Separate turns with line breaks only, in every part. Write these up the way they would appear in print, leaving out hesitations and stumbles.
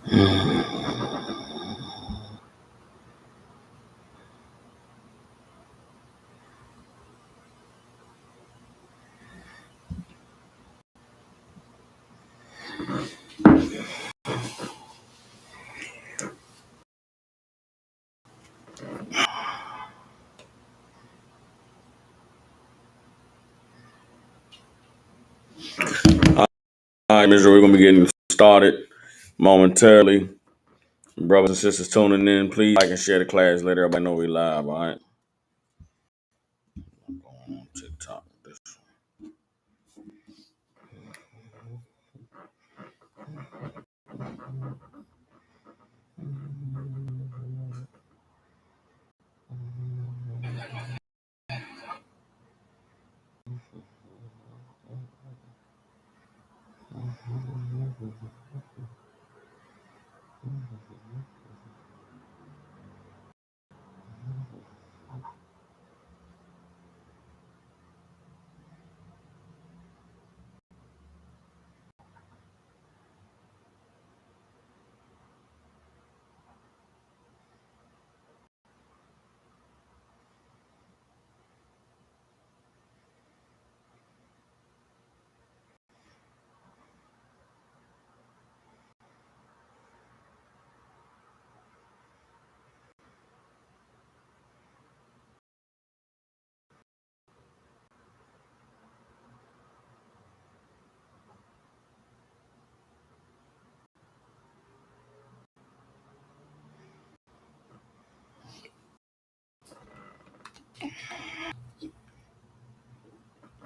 All right, Mr. We're gonna be getting started momentarily. Brothers and sisters tuning in, please like and share the class. Let everybody know we live. All right. Going on TikTok.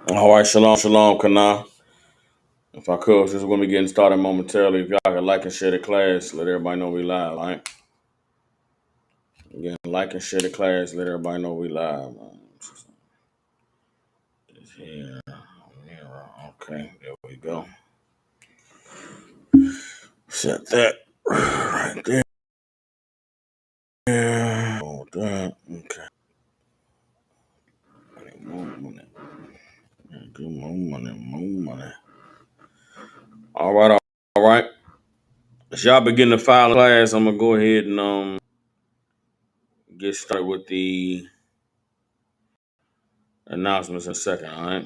All right, shalom, shalom, Kana. If I could, just gonna be getting started momentarily. If y'all could like and share the class, let everybody know we live. All right. Again, like and share the class, let everybody know we live. Here, okay, there we go. Set that right there. Hold that. Okay. More money. More money. More money. All right. All right. As y'all begin to file class, I'm gonna go ahead and get started with the announcements in a second. All right.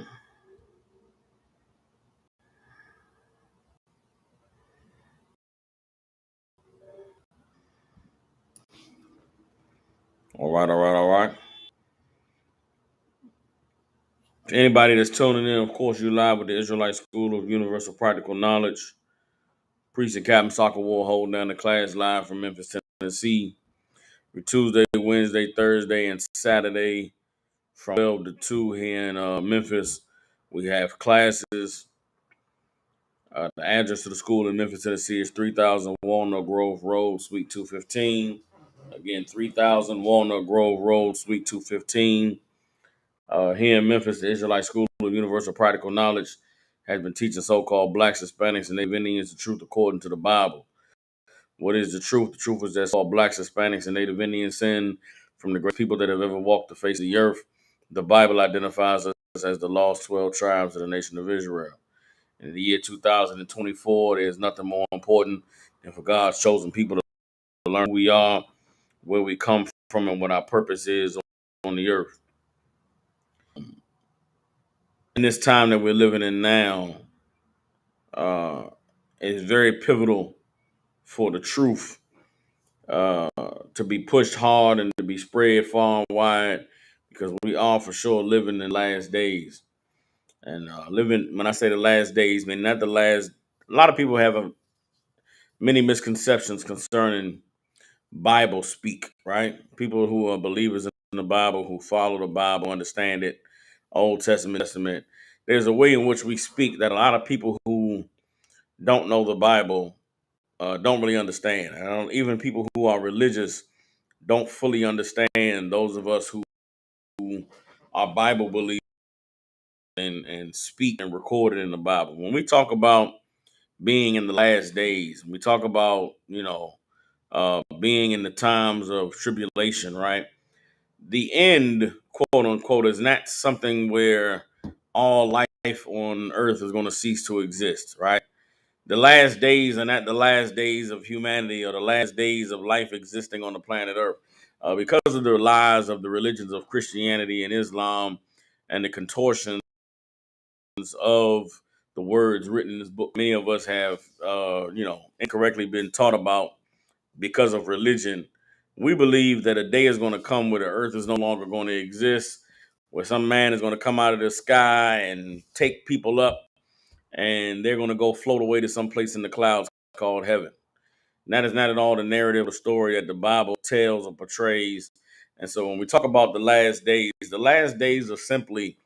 All right. All right. All right. For anybody that's tuning in, of course, you live with the Israelite School of Universal Practical Knowledge. Priest and Captain Soccer War holding down the class live from Memphis, Tennessee. For Tuesday, Wednesday, Thursday, and Saturday from 12 to 2 here in Memphis. We have classes. The address to the school in Memphis, Tennessee is 3000 Walnut Grove Road, Suite 215. Again, 3000 Walnut Grove Road, Suite 215. Here in Memphis, the Israelite School of Universal Practical Knowledge has been teaching so-called blacks, Hispanics, and Native Indians the truth according to the Bible. What is the truth? The truth is that all blacks, Hispanics, and Native Indians sin from the great people that have ever walked the face of the earth. The Bible identifies us as the lost 12 tribes of the nation of Israel. In the year 2024, there's nothing more important than for God's chosen people to learn who we are, where we come from, and what our purpose is on the earth. In this time that we're living in now, uh, it's very pivotal for the truth uh, to be pushed hard and to be spread far and wide because we are for sure living in the last days. And living, when I say the last days, I mean not the last. A lot of people have many misconceptions concerning Bible speak, right? People who are believers in the Bible, who follow the Bible, understand it, Old Testament, Testament. There's a way in which we speak that a lot of people who don't know the Bible don't really understand. Even people who are religious don't fully understand those of us who are Bible believers and speak and record it in the Bible. When we talk about being in the last days, we talk about, being in the times of tribulation, right? The end, quote unquote, is not something where all life on earth is going to cease to exist, right? the last days are not the last days of humanity or the last days of life existing on the planet Earth. Because of the lies of the religions of Christianity and Islam and the contortions of the words written in this book, many of us have, incorrectly been taught about because of religion. We believe that a day is going to come where the earth is no longer going to exist, where some man is going to come out of the sky and take people up, and they're going to go float away to some place in the clouds called heaven. And that is not at all the narrative or story that the Bible tells or portrays. And so when we talk about the last days are simply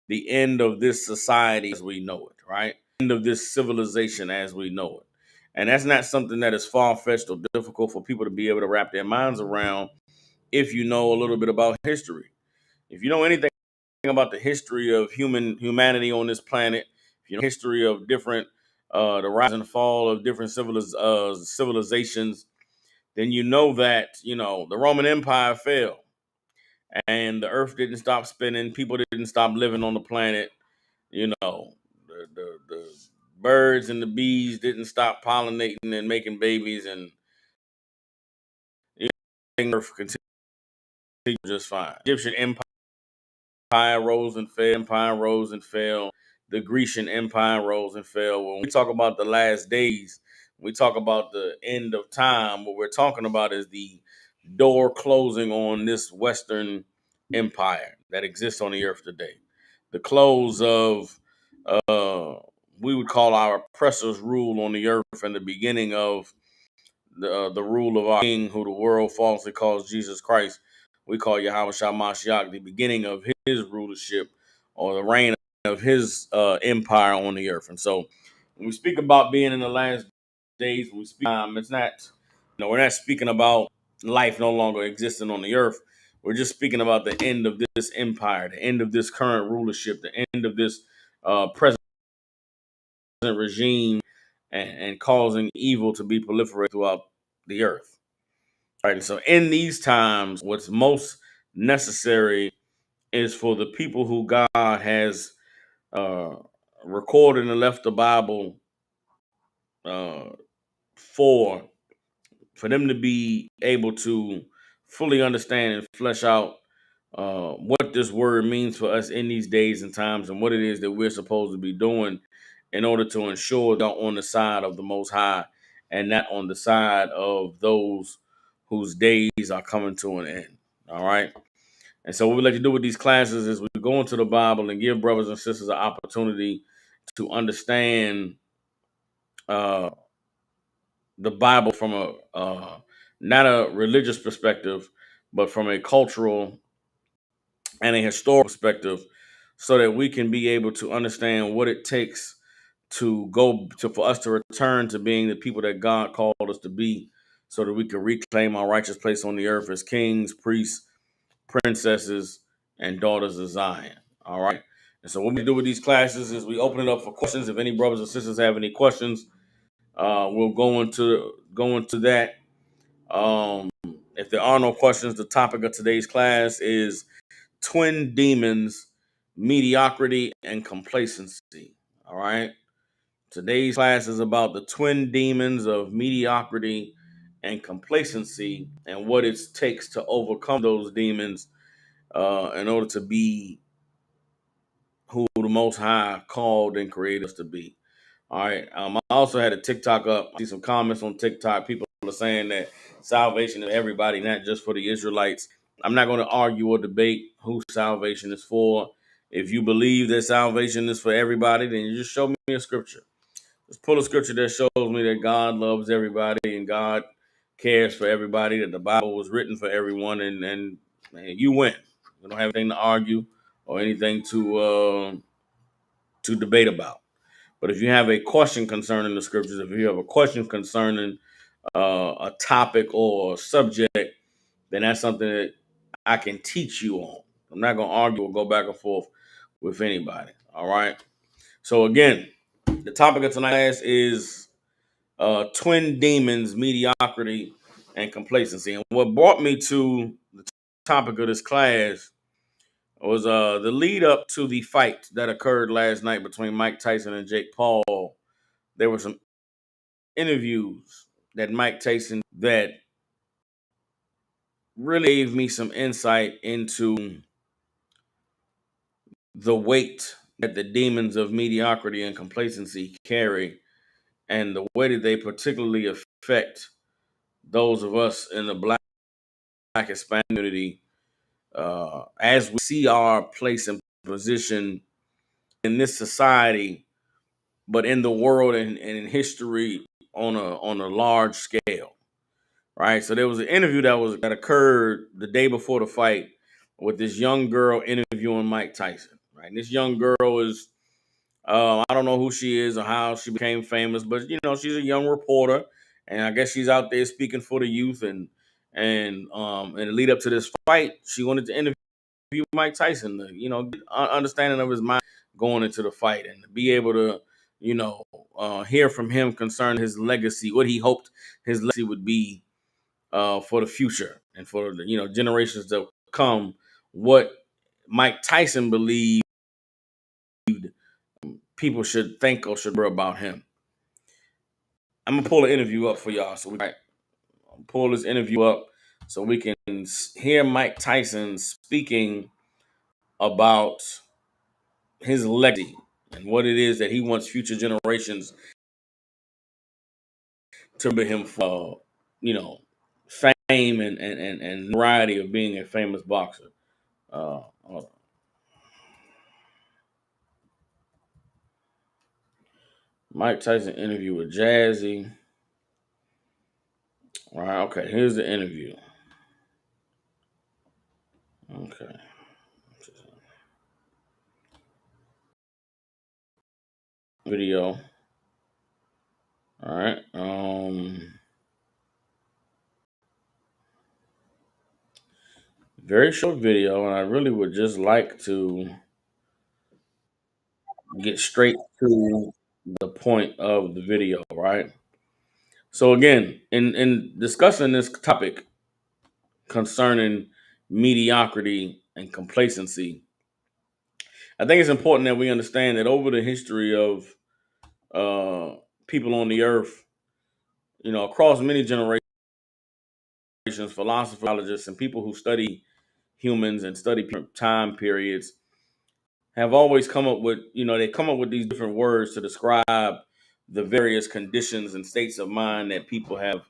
the end of this society as we know it, right? End of this civilization as we know it. And that's not something that is far fetched or difficult for people to be able to wrap their minds around if you know a little bit about history. If you know anything about the history of humanity on this planet, if you know history of different the rise and fall of different civilizations, then you know that the Roman Empire fell, and the Earth didn't stop spinning. People didn't stop living on the planet. The birds and the bees didn't stop pollinating and making babies, and Earth continued just fine. Egyptian Empire rose and fell. Empire rose and fell. The Grecian Empire rose and fell. When we talk about the last days, we talk about the end of time. What we're talking about is the door closing on this Western empire that exists on the earth today. The close of uh, we would call our oppressors' rule on the earth, and the beginning of the rule of our King, who the world falsely calls Jesus Christ. We call Yahweh Shah Mashiach the beginning of his rulership or the reign of his empire on the earth. And so when we speak about being in the last days, when we speak it's not, we're not speaking about life no longer existing on the earth. We're just speaking about the end of this empire, the end of this current rulership, the end of this present regime, and causing evil to be proliferated throughout the earth. All right. And so in these times, what's most necessary is for the people who God has uh, recorded and left the Bible uh, for, for them to be able to fully understand and flesh out what this word means for us in these days and times, and what it is that we're supposed to be doing in order to ensure that on the side of the Most High and not on the side of those whose days are coming to an end. All right. And so what we like to do with these classes is we go into the Bible and give brothers and sisters an opportunity to understand uh, the Bible from a not a religious perspective, but from a cultural and a historical perspective, so that we can be able to understand what it takes to for us to return to being the people that God called us to be, so that we can reclaim our righteous place on the earth as kings, priests, princesses, and daughters of Zion. All right. And so what we do with these classes is we open it up for questions. If any brothers and sisters have any questions, we'll go into that. If there are no questions, the topic of today's class is twin demons, mediocrity, and complacency. All right. Today's class is about the twin demons of mediocrity and complacency and what it takes to overcome those demons in order to be who the Most High called and created us to be. All right. I also had a TikTok up. I see some comments on TikTok. People are saying that salvation is everybody, not just for the Israelites. I'm not going to argue or debate who salvation is for. If you believe that salvation is for everybody, then you just show me a scripture. Let's pull a scripture that shows me that God loves everybody and God cares for everybody, that the Bible was written for everyone, and you win. We don't have anything to argue or anything to debate about. But if you have a question concerning the scriptures, if you have a question concerning a topic or a subject, then that's something that I can teach you on. I'm not going to argue or go back and forth with anybody. All right. So again, the topic of tonight's is twin demons, mediocrity, and complacency. And what brought me to the topic of this class was the lead up to the fight that occurred last night between Mike Tyson and Jake Paul there were some interviews that Mike Tyson that really gave me some insight into the weight that the demons of mediocrity and complacency carry, and the way that they particularly affect those of us in the Black Hispanic community, as we see our place and position in this society, but in the world and in history on a large scale. Right. So there was an interview that occurred the day before the fight with this young girl interviewing Mike Tyson. Right. And this young girl is, I don't know who she is or how she became famous, but she's a young reporter, and I guess she's out there speaking for the youth. And the lead up to this fight, she wanted to interview Mike Tyson to get understanding of his mind going into the fight, and to be able to hear from him concerning his legacy, what he hoped his legacy would be for the future and for the generations to come. What Mike Tyson believed people should think or should know about him. I'm gonna pull an interview up for y'all, so we can pull this interview up so we can hear Mike Tyson speaking about his legacy and what it is that he wants future generations to remember him for. Fame and variety of being a famous boxer. Hold on. Mike Tyson interview with Jazzy. All right, okay, here's the interview. Okay. Video. All right. Very short video, and I really would just like to get straight to the point of the video, right? So again, in discussing this topic concerning mediocrity and complacency, I think it's important that we understand that over the history of people on the earth, across many generations, philosophers, and people who study humans and study time periods have always come up with, they come up with these different words to describe the various conditions and states of mind that people have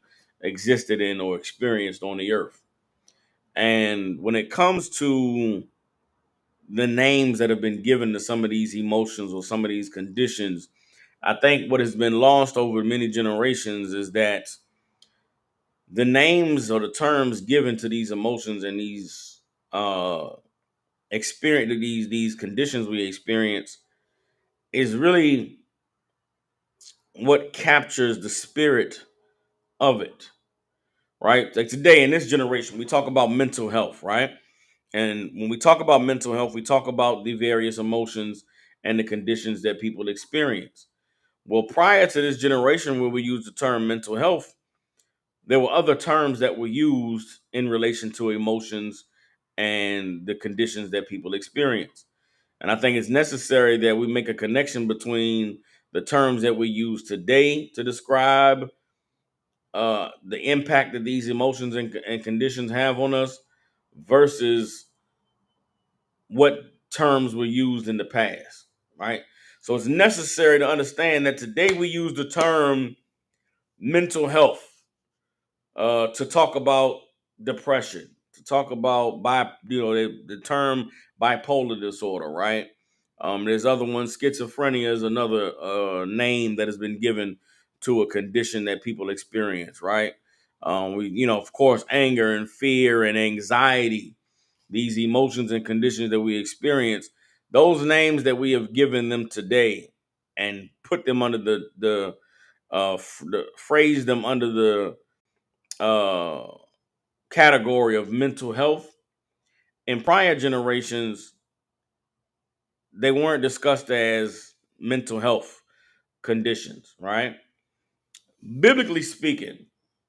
existed in or experienced on the earth. And when it comes to the names that have been given to some of these emotions or some of these conditions, I think what has been lost over many generations is that the names or the terms given to these emotions and these experience these conditions we experience is really what captures the spirit of it, right? Like today in this generation, we talk about mental health, right? And when we talk about mental health, we talk about the various emotions and the conditions that people experience. Well, prior to this generation where we use the term mental health, there were other terms that were used in relation to emotions and the conditions that people experience. And I think it's necessary that we make a connection between the terms that we use today to describe the impact that these emotions and conditions have on us versus what terms were used in the past, right? So it's necessary to understand that today we use the term mental health to talk about depression, to talk about the term bipolar disorder, right? There's other ones. Schizophrenia is another name that has been given to a condition that people experience, right? Of course, anger and fear and anxiety, these emotions and conditions that we experience, those names that we have given them today and put them under the phrase them under the uh, category of mental health. In prior generations, they weren't discussed as mental health conditions, right? Biblically speaking,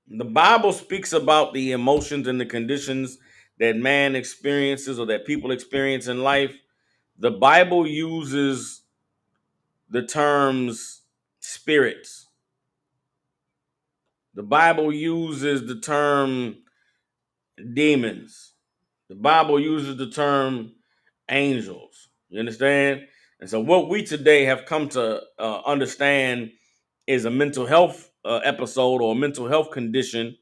the Bible speaks about the emotions and the conditions that man experiences or that people experience in life. The Bible uses the terms spirits. The Bible uses the term demons. The Bible uses the term angels. You understand? And so, what we today have come to understand is a mental health episode or a mental health condition.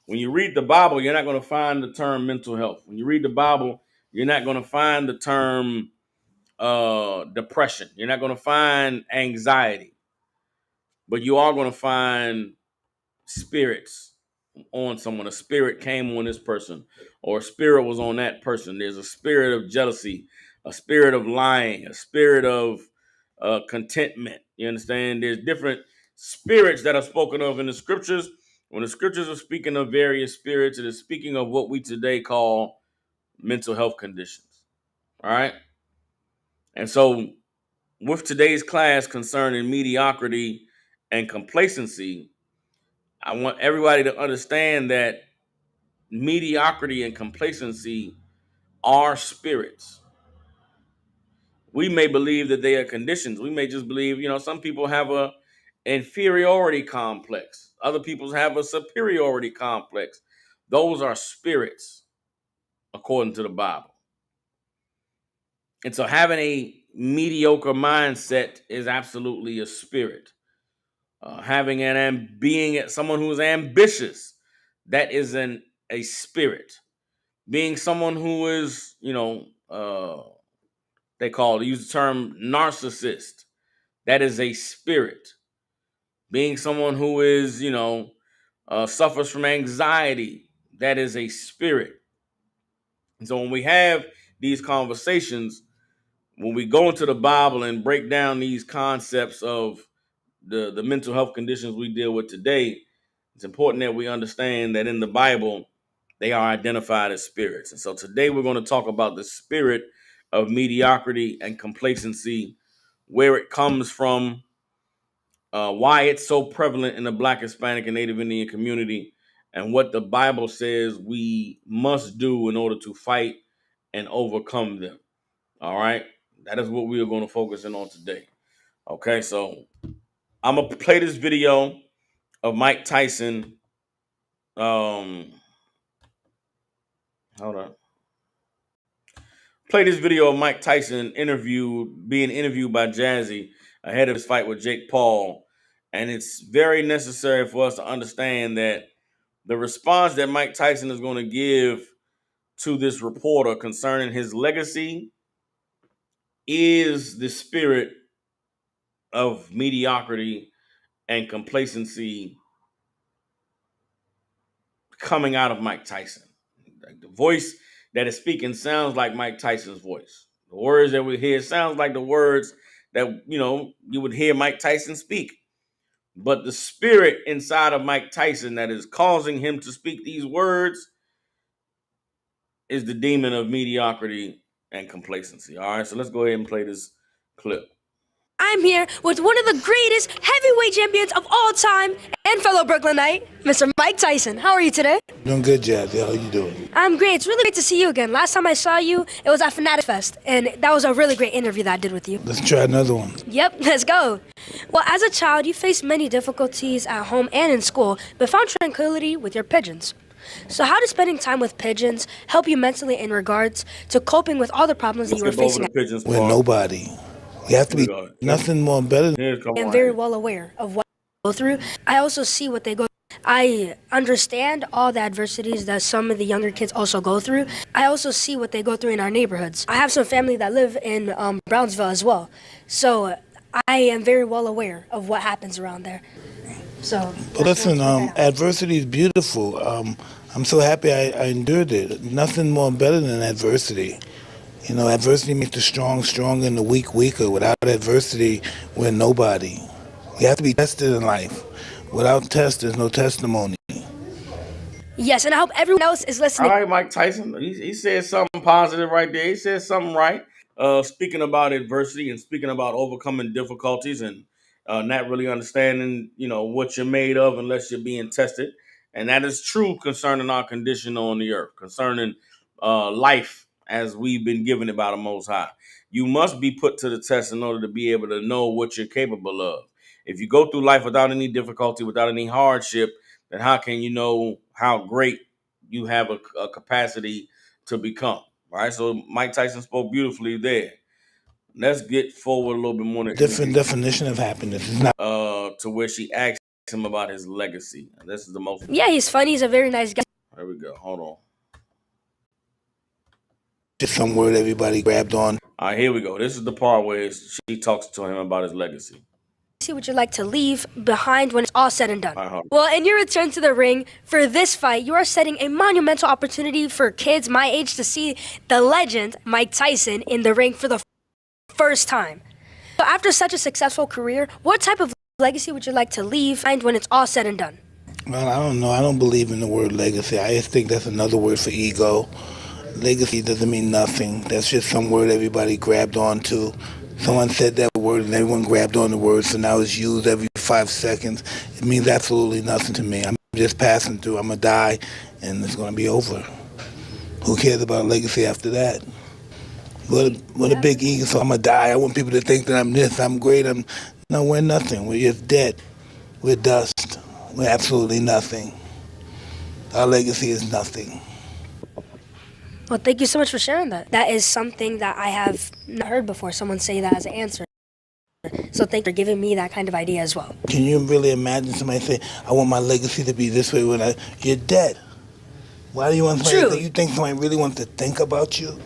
When you read the Bible, you're not going to find the term mental health. When you read the Bible, you're not going to find the term depression. You're not going to find anxiety, but you are going to find spirits on someone. A spirit came on this person, or a spirit was on that person. There's a spirit of jealousy, a spirit of lying, a spirit of contentment. You understand? There's different spirits that are spoken of in the scriptures. When the scriptures are speaking of various spirits, it is speaking of what we today call mental health conditions. All right. And so, with today's class concerning mediocrity and complacency, I want everybody to understand that mediocrity and complacency are spirits. We may believe that they are conditions. We may just believe, some people have a inferiority complex. Other people have a superiority complex. Those are spirits, according to the Bible. And so having a mediocre mindset is absolutely a spirit. Being someone who is ambitious, that is a spirit. Being someone who is, they use the term narcissist, that is a spirit. Being someone who is, suffers from anxiety, that is a spirit. And so when we have these conversations, when we go into the Bible and break down these concepts of the mental health conditions we deal with today, it's important that we understand that in the Bible, they are identified as spirits. And so today we're going to talk about the spirit of mediocrity and complacency, where it comes from, why it's so prevalent in the Black, Hispanic, and Native Indian community, and what the Bible says we must do in order to fight and overcome them. All right. That is what we are going to focus in on today. Okay. So I'm going to play this video of Mike Tyson. Hold on. Play this video of Mike Tyson being interviewed by Jazzy ahead of his fight with Jake Paul. And it's very necessary for us to understand that the response that Mike Tyson is going to give to this reporter concerning his legacy is the spirit of mediocrity and complacency coming out of Mike Tyson. Like, the voice that is speaking sounds like Mike Tyson's voice. The words that we hear sounds like the words that, you would hear Mike Tyson speak. But the spirit inside of Mike Tyson that is causing him to speak these words is the demon of mediocrity and complacency. All right, so let's go ahead and play this clip.
I'm here with one of the greatest heavyweight champions of all time and fellow Brooklynite, Mr. Mike Tyson. How are you today?
Doing good, Jazzy. How you doing?
I'm great. It's really great to see you again. Last time I saw you, it was at Fanatic Fest, and that was a really great interview that I did with you.
Let's try another one.
Yep, let's go. Well, as a child, you faced many difficulties at home and in school, but found tranquility with your pigeons. So how does spending time with pigeons help you mentally in regards to coping with all the problems that you were facing?
With nobody. You have to be nothing more better than.
I am very well aware of what they go through. I also see what they go through. I understand all the adversities that some of the younger kids also go through. I also see what they go through in our neighborhoods. I have some family that live in Brownsville as well. So I am very well aware of what happens around there. So,
but listen, adversity is beautiful. I'm so happy I endured it. Nothing more better than adversity. Adversity makes the strong stronger and the weak weaker. Without adversity, we're nobody. You have to be tested in life. Without test, there's no testimony.
Yes, and I hope everyone else is listening.
All right, Mike Tyson. He said something positive right there. He said something right. Speaking about adversity and speaking about overcoming difficulties and not really understanding, what you're made of unless you're being tested. And that is true concerning our condition on the earth, concerning life as we've been given it by the Most High. You must be put to the test in order to be able to know what you're capable of. If you go through life without any difficulty, without any hardship, then how can you know how great you have a capacity to become? Right. So Mike Tyson spoke beautifully there. Let's get forward a little bit more
Different definition of happiness. It's not
to where she asked him about his legacy. And this is the most.
Yeah, he's funny. He's a very nice guy.
Here we go. Hold on.
just some word everybody grabbed on.
All right, here we go. This is the part where she talks to him about his legacy.
What would you like to leave behind when it's all said and done?
All right,
Well, in your return to the ring for this fight, you are setting a monumental opportunity for kids my age to see the legend Mike Tyson in the ring for the first time. So after such a successful career, what type of legacy would you like to leave behind when it's all said and done?
Well, I don't know. I don't believe in the word legacy. I just think that's another word for ego. Legacy doesn't mean nothing. That's just some word everybody grabbed onto. Someone said that word and everyone grabbed on the word, so now it's used every 5 seconds. It means absolutely nothing to me. I'm just passing through. I'm going to die, and it's going to be over. Who cares about legacy after that? What a big ego. So I'm going to die. I want people to think that I'm this, I'm great. No, we're nothing. We're just dead. We're dust. We're absolutely nothing. Our legacy is nothing.
Well, thank you so much for sharing that. That is something that I have not heard before, someone say that as an answer. So thank you for giving me that kind of idea as well.
Can you really imagine somebody say, I want my legacy to be this way when you're dead? Why do you want somebody to think? You think somebody really wants to think about you?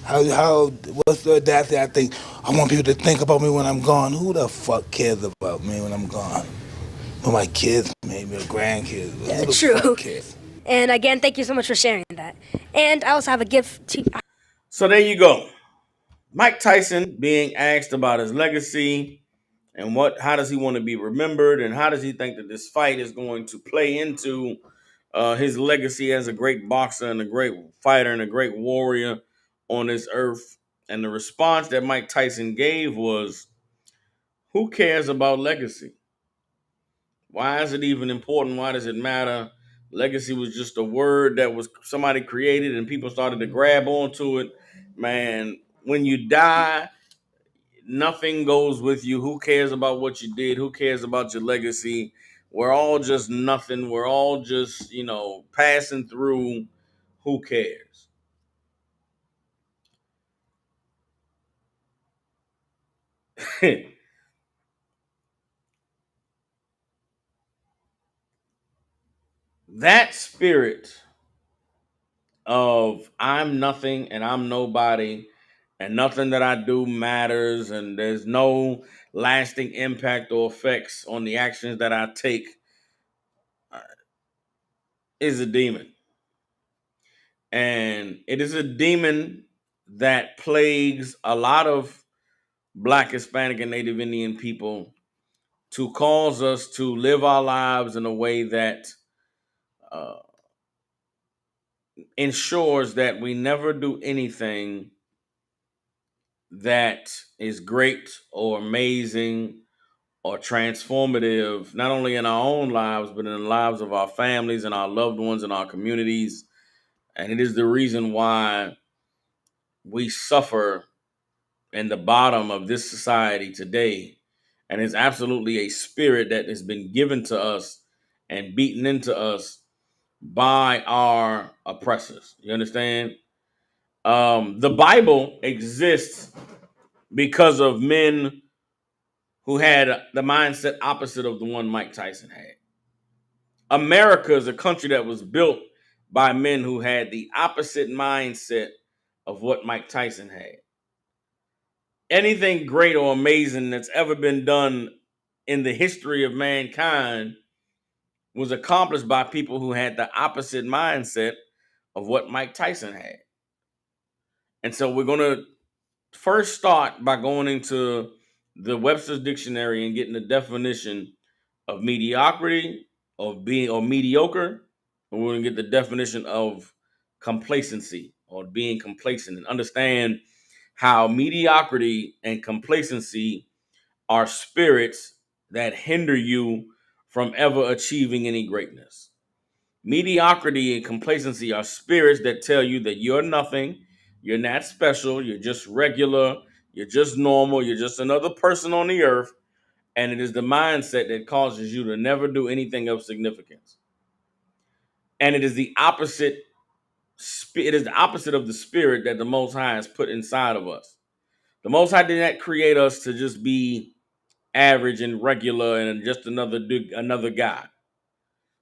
What's the audacity? I think, I want people to think about me when I'm gone. Who the fuck cares about me when I'm gone? Well, my kids, maybe, or grandkids.
Yeah,
who the
true.
fuck cares?
And again, thank you so much for sharing that. And I also have a gift to.
So there you go. Mike Tyson being asked about his legacy and how does he want to be remembered, and how does he think that this fight is going to play into his legacy as a great boxer and a great fighter and a great warrior on this earth. And the response that Mike Tyson gave was, who cares about legacy? Why is it even important? Why does it matter? Legacy was just a word that was somebody created and people started to grab onto it. Man, when you die, nothing goes with you. Who cares about what you did? Who cares about your legacy? We're all just nothing. We're all just, passing through. Who cares? That spirit of I'm nothing and I'm nobody and nothing that I do matters and there's no lasting impact or effects on the actions that I take is a demon. And it is a demon that plagues a lot of Black, Hispanic, and Native Indian people to cause us to live our lives in a way that uh, ensures that we never do anything that is great or amazing or transformative, not only in our own lives, but in the lives of our families and our loved ones and our communities. And it is the reason why we suffer in the bottom of this society today. And it's absolutely a spirit that has been given to us and beaten into us by our oppressors. You understand? The Bible exists because of men who had the mindset opposite of the one Mike Tyson had. America is a country that was built by men who had the opposite mindset of what Mike Tyson had. Anything great or amazing that's ever been done in the history of mankind was accomplished by people who had the opposite mindset of what Mike Tyson had. And so we're going to first start by going into the Webster's Dictionary and getting the definition of mediocrity, of being or mediocre, and we're going to get the definition of complacency or being complacent, and understand how mediocrity and complacency are spirits that hinder you from ever achieving any greatness. Mediocrity and complacency are spirits that tell you that you're nothing, you're not special, you're just regular, you're just normal, you're just another person on the earth, And it is the mindset that causes you to never do anything of significance. And it is the opposite. It is the opposite of the spirit that the Most High has put inside of us. The Most High did not create us to just be average and regular and just another guy.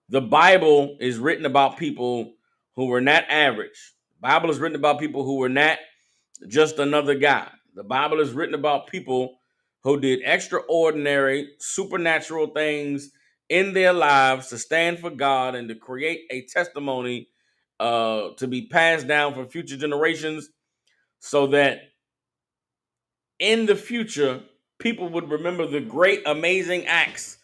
The Bible is written about people who were not average. The Bible is written about people who were not just another guy. The Bible is written about people who did extraordinary, supernatural things in their lives to stand for God and to create a testimony to be passed down for future generations so that in the future, people would remember the great, amazing acts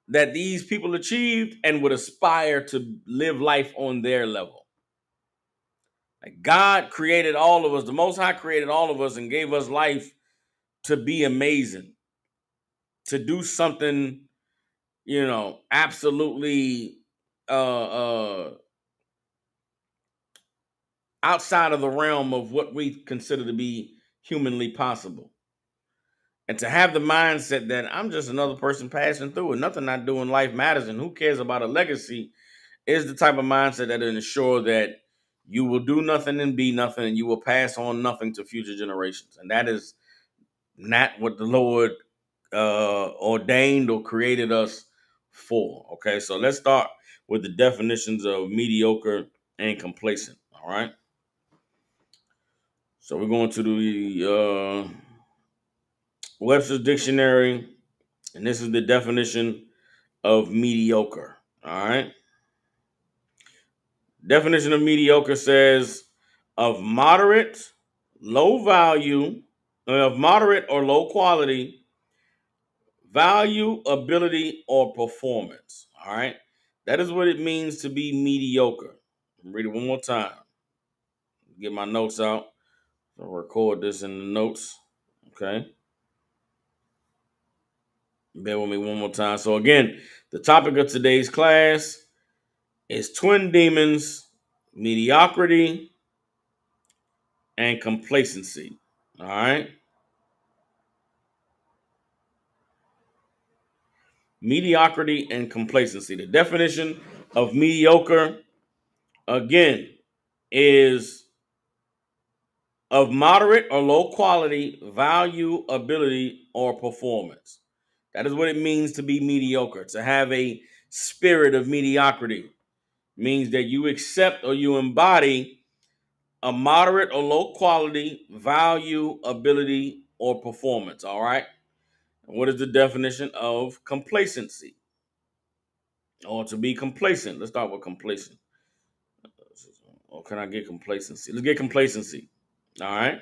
that these people achieved and would aspire to live life on their level. Like God created all of us, the Most High created all of us and gave us life to be amazing, to do something, absolutely outside of the realm of what we consider to be humanly possible. And to have the mindset that I'm just another person passing through and nothing I do in life matters and who cares about a legacy is the type of mindset that will ensure that you will do nothing and be nothing and you will pass on nothing to future generations. And that is not what the Lord ordained or created us for. Okay, so let's start with the definitions of mediocre and complacent. All right. So we're going to the Webster's Dictionary, and this is the definition of mediocre. All right. Definition of mediocre says of moderate, low value, of moderate or low quality, value, ability, or performance. All right. That is what it means to be mediocre. Read it one more time. Get my notes out. I'll record this in the notes. Okay. Bear with me one more time. So again, the topic of today's class is twin demons, mediocrity, and complacency. All right. Mediocrity and complacency. The definition of mediocre, again, is of moderate or low quality, value, ability, or performance. That is what it means to be mediocre. To have a spirit of mediocrity means that you accept or you embody a moderate or low quality, value, ability, or performance. All right. And what is the definition of complacency? Or to be complacent. Let's start with complacent. Or can I get complacency? Let's get complacency. All right.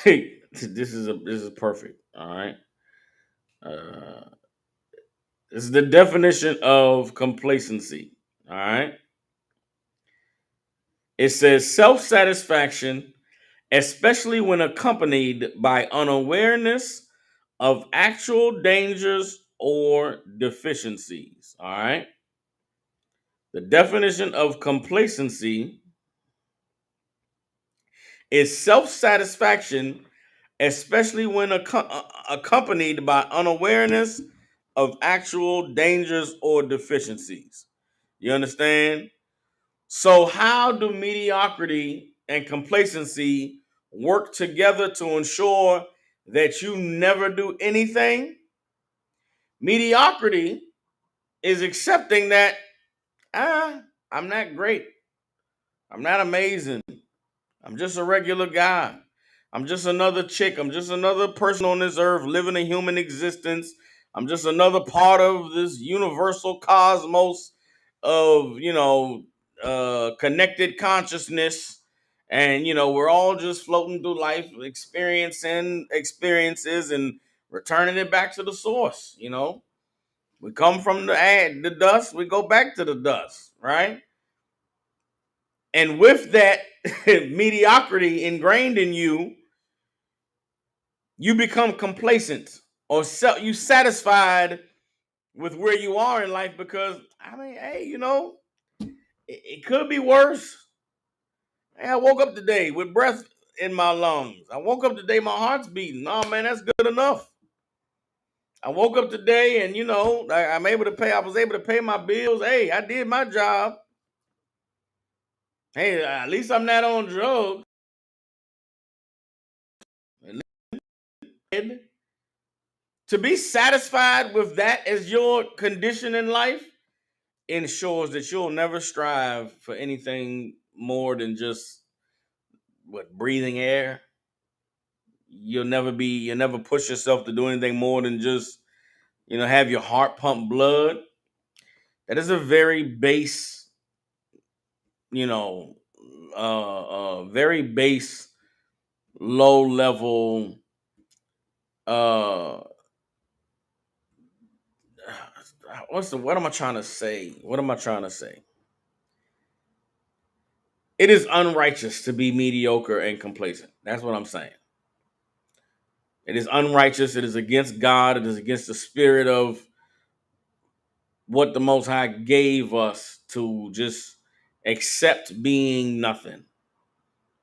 This is perfect. All right. Uh, this is the definition of complacency. All right. It says self-satisfaction, especially when accompanied by unawareness of actual dangers or deficiencies. All right. The definition of complacency is self-satisfaction, especially when accompanied by unawareness of actual dangers or deficiencies. You understand? So, how do mediocrity and complacency work together to ensure that you never do anything? Mediocrity is accepting that I'm not great, I'm not amazing, I'm just a regular guy. I'm just another chick. I'm just another person on this earth living a human existence. I'm just another part of this universal cosmos of, connected consciousness. And, we're all just floating through life, experiencing experiences and returning it back to the source. We come from the dust, we go back to the dust, right? And with that mediocrity ingrained in you, you become complacent or you satisfied with where you are in life because hey, it could be worse. Hey, I woke up today with breath in my lungs. I woke up today, my heart's beating. No, man, that's good enough. I woke up today and I'm able to pay. I was able to pay my bills. Hey, I did my job. Hey, at least I'm not on drugs. To be satisfied with that as your condition in life ensures that you'll never strive for anything more than just breathing air. You'll never push yourself to do anything more than just have your heart pump blood. That is a very base, you know, very base, low level. Uh, what am I trying to say? What am I trying to say? It is unrighteous to be mediocre and complacent. That's what I'm saying. It is unrighteous. It is against God. It is against the spirit of what the Most High gave us to just accept being nothing,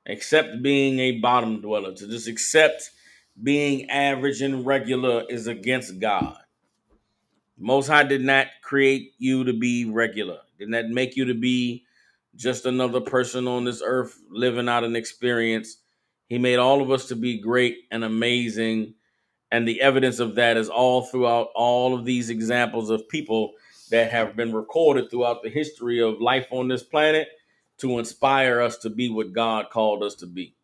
accept being a bottom dweller, to just accept being average and regular is against God. Most High did not create you to be regular, did not make you to be just another person on this earth living out an experience. He made all of us to be great and amazing. And the evidence of that is all throughout all of these examples of people that have been recorded throughout the history of life on this planet to inspire us to be what God called us to be.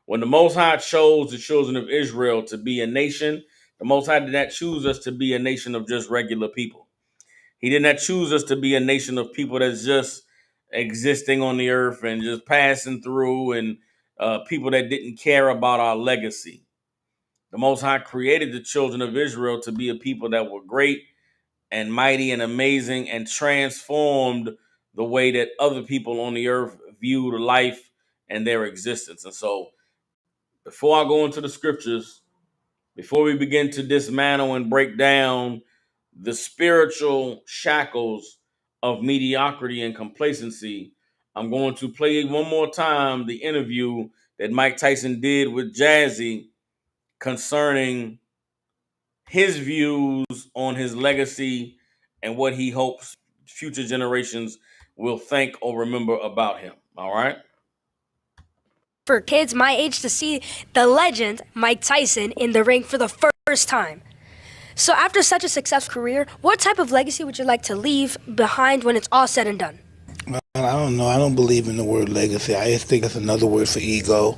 When the Most High chose the children of Israel to be a nation, the Most High did not choose us to be a nation of just regular people. He did not choose us to be a nation of people that's just existing on the earth and just passing through and people that didn't care about our legacy. The Most High created the children of Israel to be a people that were great and mighty and amazing and transformed the way that other people on the earth viewed life and their existence. And so, before I go into the scriptures, before we begin to dismantle and break down the spiritual shackles of mediocrity and complacency, I'm going to play one more time the interview that Mike Tyson did with Jazzy concerning his views on his legacy and what he hopes future generations will think or remember about him. All right.
For kids my age to see the legend Mike Tyson in the ring for the first time. So after such a successful career, what type of legacy would you like to leave behind when it's all said and done?
I don't know. I don't believe in the word legacy. I just think that's another word for ego.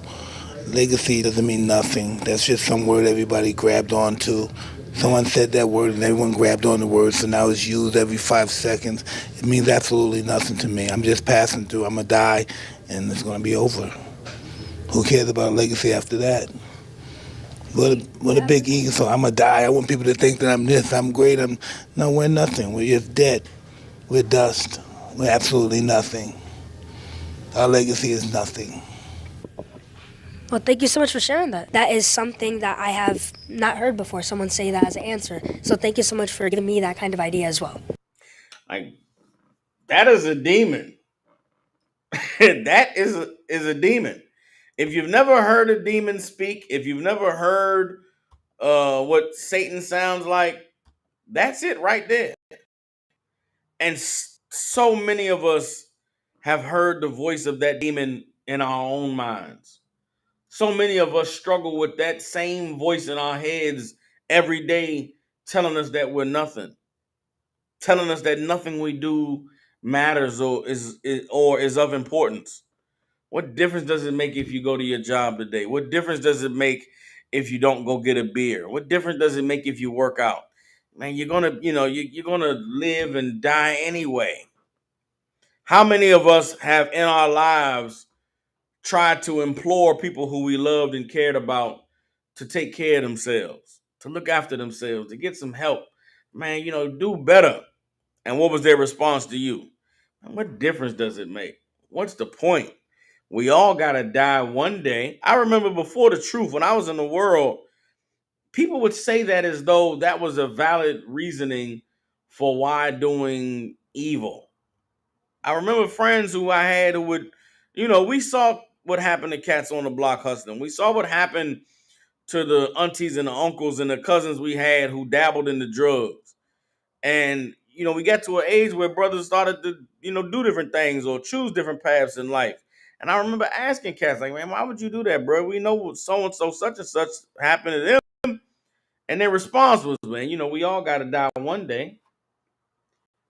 Legacy doesn't mean nothing. That's just some word everybody grabbed onto. Someone said that word and everyone grabbed on the word, so now it's used every 5 seconds. It means absolutely nothing to me. I'm just passing through. I'm going to die, and it's going to be over. Who cares about legacy after that? What a big ego. So I'm going to die. I want people to think that I'm this, I'm great. No, we're nothing. We're just dead. We're dust. We're absolutely nothing. Our legacy is nothing.
Well, thank you so much for sharing that. That is something that I have not heard before, someone say that as an answer. So thank you so much for giving me that kind of idea as well.
Like, that is a demon. That is a demon. If you've never heard a demon speak, if you've never heard what Satan sounds like, that's it right there. And so many of us have heard the voice of that demon in our own minds. So many of us struggle with that same voice in our heads every day, telling us that we're nothing, telling us that nothing we do matters or is of importance. What difference does it make if you go to your job today? What difference does it make if you don't go get a beer? What difference does it make if you work out? Man, you're gonna live and die anyway. How many of us have in our lives tried to implore people who we loved and cared about to take care of themselves, to look after themselves, to get some help? Man, do better. And what was their response to you? And what difference does it make? What's the point? We all got to die one day. I remember before the truth, when I was in the world, people would say that as though that was a valid reasoning for why doing evil. I remember friends who I had who would, we saw what happened to cats on the block hustling. We saw what happened to the aunties and the uncles and the cousins we had who dabbled in the drugs. And, we got to an age where brothers started to, do different things or choose different paths in life. And I remember asking cats, like, man, why would you do that, bro? We know what so and so, such and such happened to them. And their response was, man, we all got to die one day.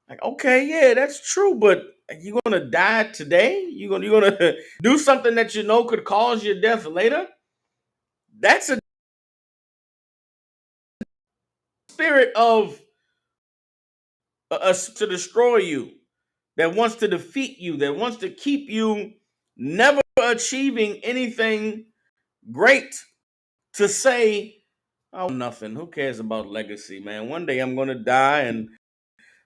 Like, okay, yeah, that's true, but you gonna die today? You gonna do something that could cause your death later? That's a spirit of us to destroy you, that wants to defeat you, that wants to keep you never achieving anything great. To say, oh, nothing. Who cares about legacy, man? One day I'm gonna die, and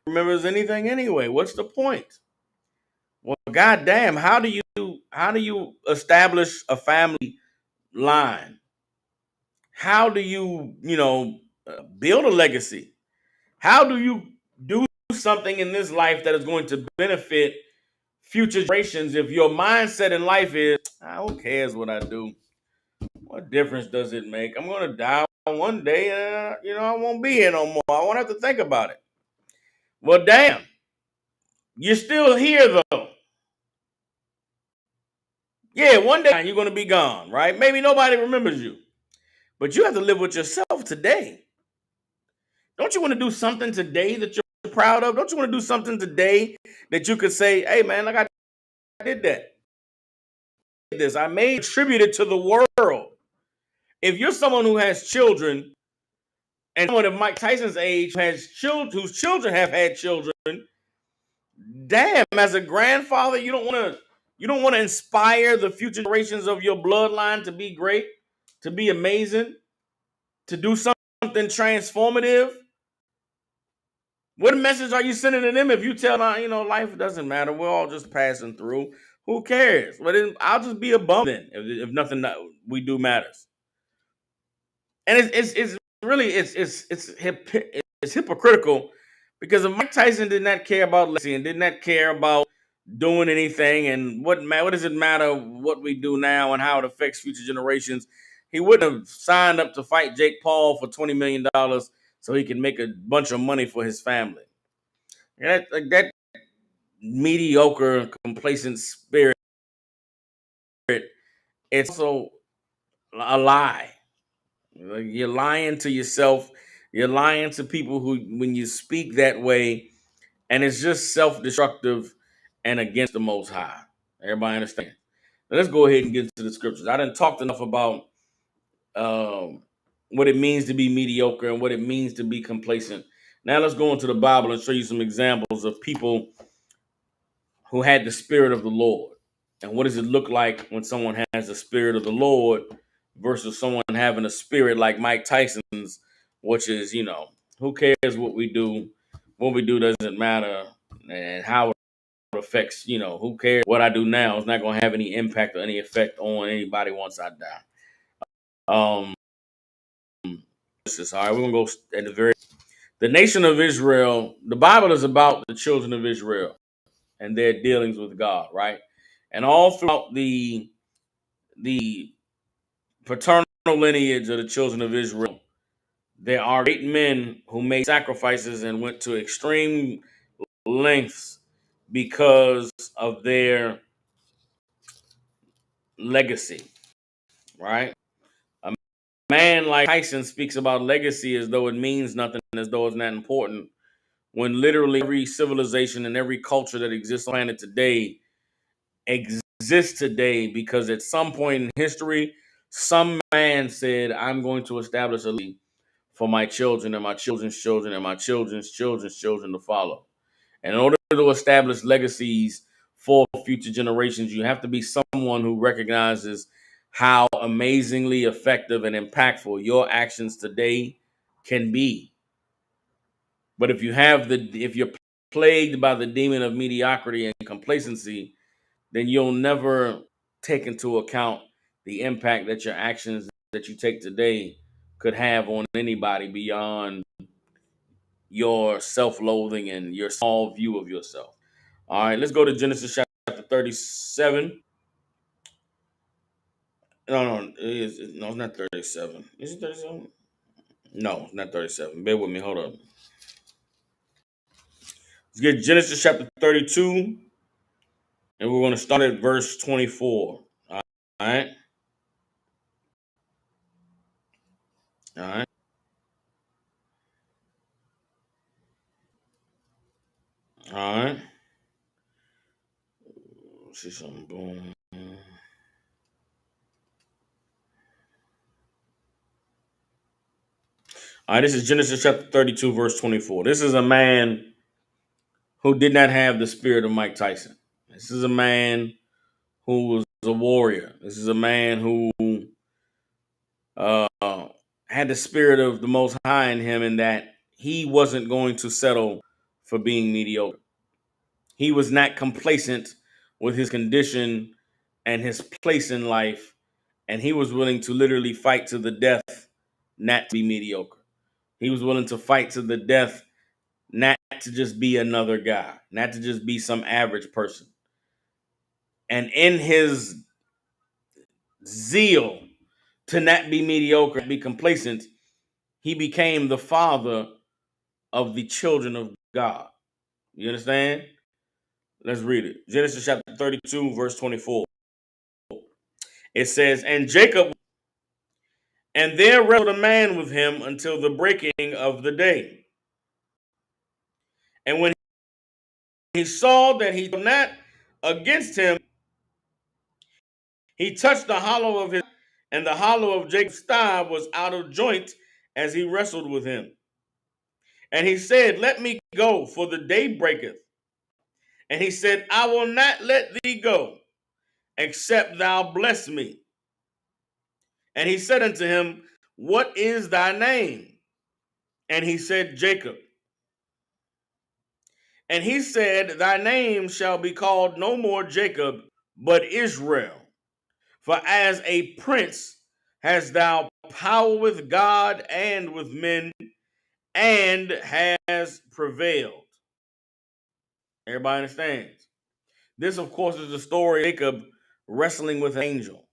remembers anything anyway. What's the point? Well, goddamn, how do you establish a family line? How do you build a legacy? How do you do something in this life that is going to benefit future generations if your mindset in life is, who cares what I do? What difference does it make? I'm going to die one day, and I won't be here no more. I won't have to think about it. Well, damn, you're still here though. Yeah, one day you're going to be gone, right? Maybe nobody remembers you, but you have to live with yourself today. Don't you want to do something today that you're proud of? Don't you want to do something today that you could say, hey, man, like I did that. I made attributed to the world. If you're someone who has children, and someone of Mike Tyson's age has children whose children have had children, damn, as a grandfather, you don't want to inspire the future generations of your bloodline to be great, to be amazing, to do something transformative. What message are you sending to them if you tell them, life doesn't matter, we're all just passing through? Who cares? But then I'll just be a bum then if nothing that we do matters. And it's really it's hypocritical, because if Mike Tyson did not care about legacy and did not care about doing anything, and what does it matter what we do now and how it affects future generations, he wouldn't have signed up to fight Jake Paul for $20 million so he can make a bunch of money for his family. And that mediocre, complacent spirit, it's also a lie. You're lying to yourself. You're lying to people who, when you speak that way, and it's just self-destructive and against the Most High. Everybody understand? Now let's go ahead and get into the scriptures. I done talked enough about what it means to be mediocre and what it means to be complacent. Now let's go into the Bible and show you some examples of people who had the Spirit of the Lord. And what does it look like when someone has the Spirit of the Lord versus someone having a spirit like Mike Tyson's, which is, who cares what we do? What we do doesn't matter. And how it affects, who cares what I do now? It's not going to have any impact or any effect on anybody once I die. This is all right. We're going to go at the nation of Israel. The Bible is about the children of Israel and their dealings with God, right? And all throughout the paternal lineage of the children of Israel, there are great men who made sacrifices and went to extreme lengths because of their legacy, right? A man like Tyson speaks about legacy as though it means nothing, as though it's not important, when literally every civilization and every culture that exists on the planet today exists today because at some point in history, some man said, I'm going to establish a legacy for my children and my children's children and my children's children's children to follow. And in order to establish legacies for future generations, you have to be someone who recognizes how amazingly effective and impactful your actions today can be. But if you're plagued by the demon of mediocrity and complacency, then you'll never take into account the impact that your actions that you take today could have on anybody beyond your self-loathing and your small view of yourself. All right, let's go to Genesis chapter 37. No, no, it's not 37. Is it 37? No, it's not 37. Bear with me. Hold on. Let's get Genesis chapter 32, and we're going to start at verse 24. All right. All right. All right. Let's see something. Boom. All right. This is Genesis chapter 32, verse 24. This is a man who did not have the spirit of Mike Tyson. This is a man who was a warrior. This is a man who uh, had the spirit of the Most High in him, in that he wasn't going to settle for being mediocre. He was not complacent with his condition and his place in life, and he was willing to literally fight to the death not to be mediocre. He was willing to fight to the death not to just be another guy, not to just be some average person. And in his zeal to not be mediocre, be complacent, he became the father of the children of God. You understand? Let's read it. Genesis chapter 32, verse 24. It says, And Jacob, and there wrestled a man with him until the breaking of the day. And when he saw that he was not against him, he touched the hollow of his, and the hollow of Jacob's thigh was out of joint as he wrestled with him. And he said, Let me go, for the day breaketh. And he said, I will not let thee go, except thou bless me. And he said unto him, What is thy name? And he said, Jacob. And he said, Thy name shall be called no more Jacob, but Israel. For as a prince hast thou power with God and with men, and has prevailed. Everybody understands? This, of course, is the story of Jacob wrestling with an angel.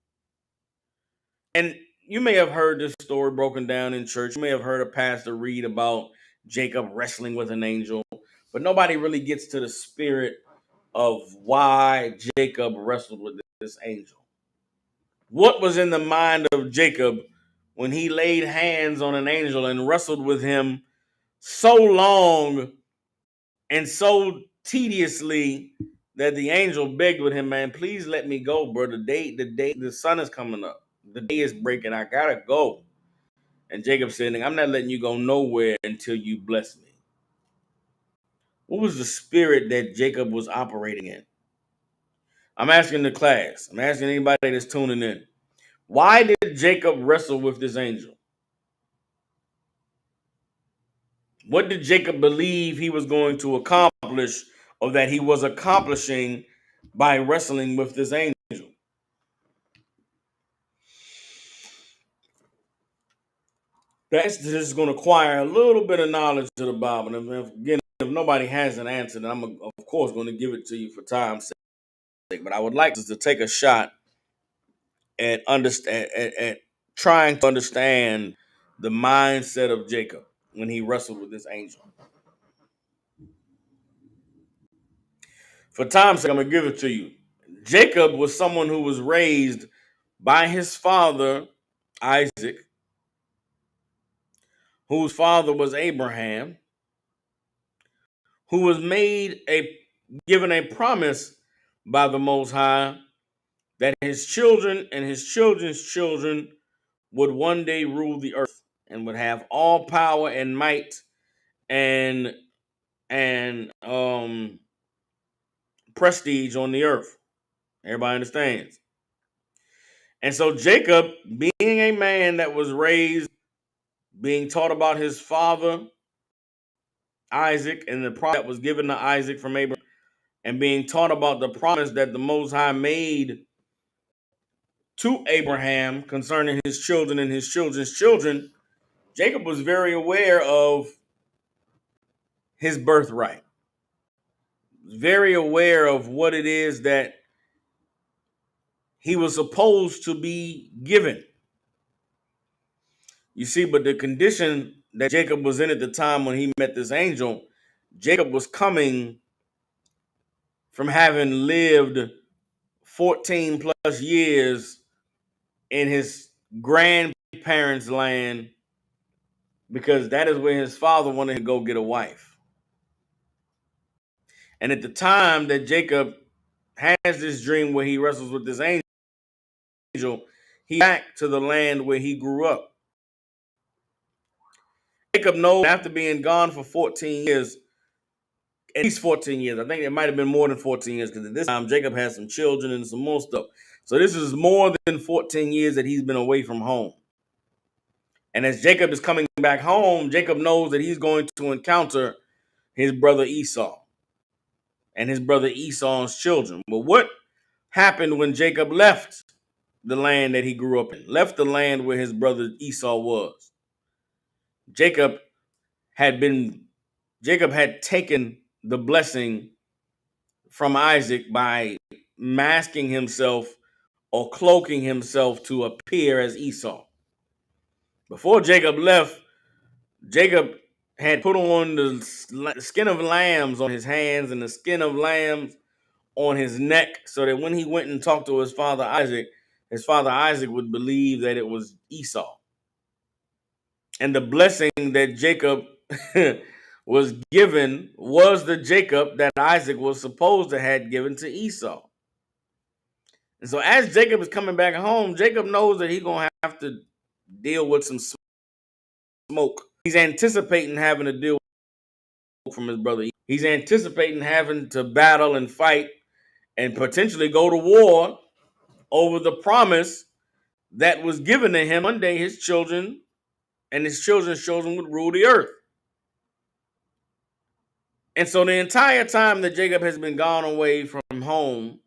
And you may have heard this story broken down in church. You may have heard a pastor read about Jacob wrestling with an angel, but nobody really gets to the spirit of why Jacob wrestled with this angel. What was in the mind of Jacob when he laid hands on an angel and wrestled with him so long and so tediously that the angel begged with him, man, please let me go, bro. The sun is coming up. The day is breaking. I gotta go. And Jacob said, I'm not letting you go nowhere until you bless me. What was the spirit that Jacob was operating in? I'm asking the class. I'm asking anybody that's tuning in. Why did Jacob wrestle with this angel? What did Jacob believe he was going to accomplish, or that he was accomplishing by wrestling with this angel? That's just going to acquire a little bit of knowledge to the Bible. And if nobody has an answer, then I'm, of course, going to give it to you for time's sake. But I would like to take a shot at trying to understand the mindset of Jacob when he wrestled with this angel. For time's sake, I'm going to give it to you. Jacob was someone who was raised by his father, Isaac, whose father was Abraham, who was given a promise by the Most High that his children and his children's children would one day rule the earth and would have all power and might and prestige on the earth. Everybody understands. And so Jacob, being a man that was raised, being taught about his father Isaac and the promise that was given to Isaac from Abraham, and being taught about the promise that the Most High made to Abraham concerning his children and his children's children, Jacob was very aware of his birthright, very aware of what it is that he was supposed to be given. You see, but the condition that Jacob was in at the time when he met this angel, Jacob was coming from having lived 14 plus years in his grandparents' land, because that is where his father wanted to go get a wife. And at the time that Jacob has this dream where he wrestles with this angel, he back to the land where he grew up. Jacob knows after being gone for 14 years, at least 14 years. I think it might have been more than 14 years, because at this time Jacob had some children and some more stuff. So this is more than 14 years that he's been away from home. And as Jacob is coming back home, Jacob knows that he's going to encounter his brother Esau and his brother Esau's children. But what happened when Jacob left the land that he grew up in, left the land where his brother Esau was? Jacob had taken the blessing from Isaac by masking himself or cloaking himself to appear as Esau. Before Jacob left, Jacob had put on the skin of lambs on his hands and the skin of lambs on his neck, so that when he went and talked to his father Isaac would believe that it was Esau. And the blessing that Jacob was given was the Jacob that Isaac was supposed to have given to Esau. And so as Jacob is coming back home, Jacob knows that he's going to have to deal with some smoke. He's anticipating having to deal with from his brother. He's anticipating having to battle and fight and potentially go to war over the promise that was given to him. One day his children and his children's children would rule the earth. And so the entire time that Jacob has been gone away from home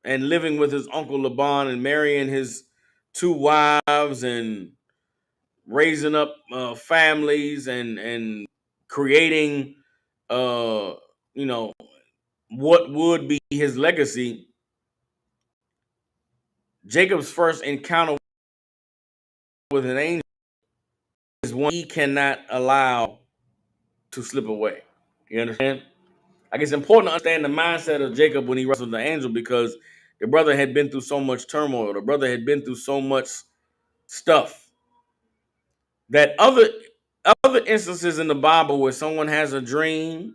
and living with his uncle Laban and marrying his two wives and raising up families and creating, you know, what would be his legacy, Jacob's first encounter with an angel is one he cannot allow to slip away. You understand? Like, it's important to understand the mindset of Jacob when he wrestled the angel, because the brother had been through so much turmoil. The brother had been through so much stuff that other instances in the Bible where someone has a dream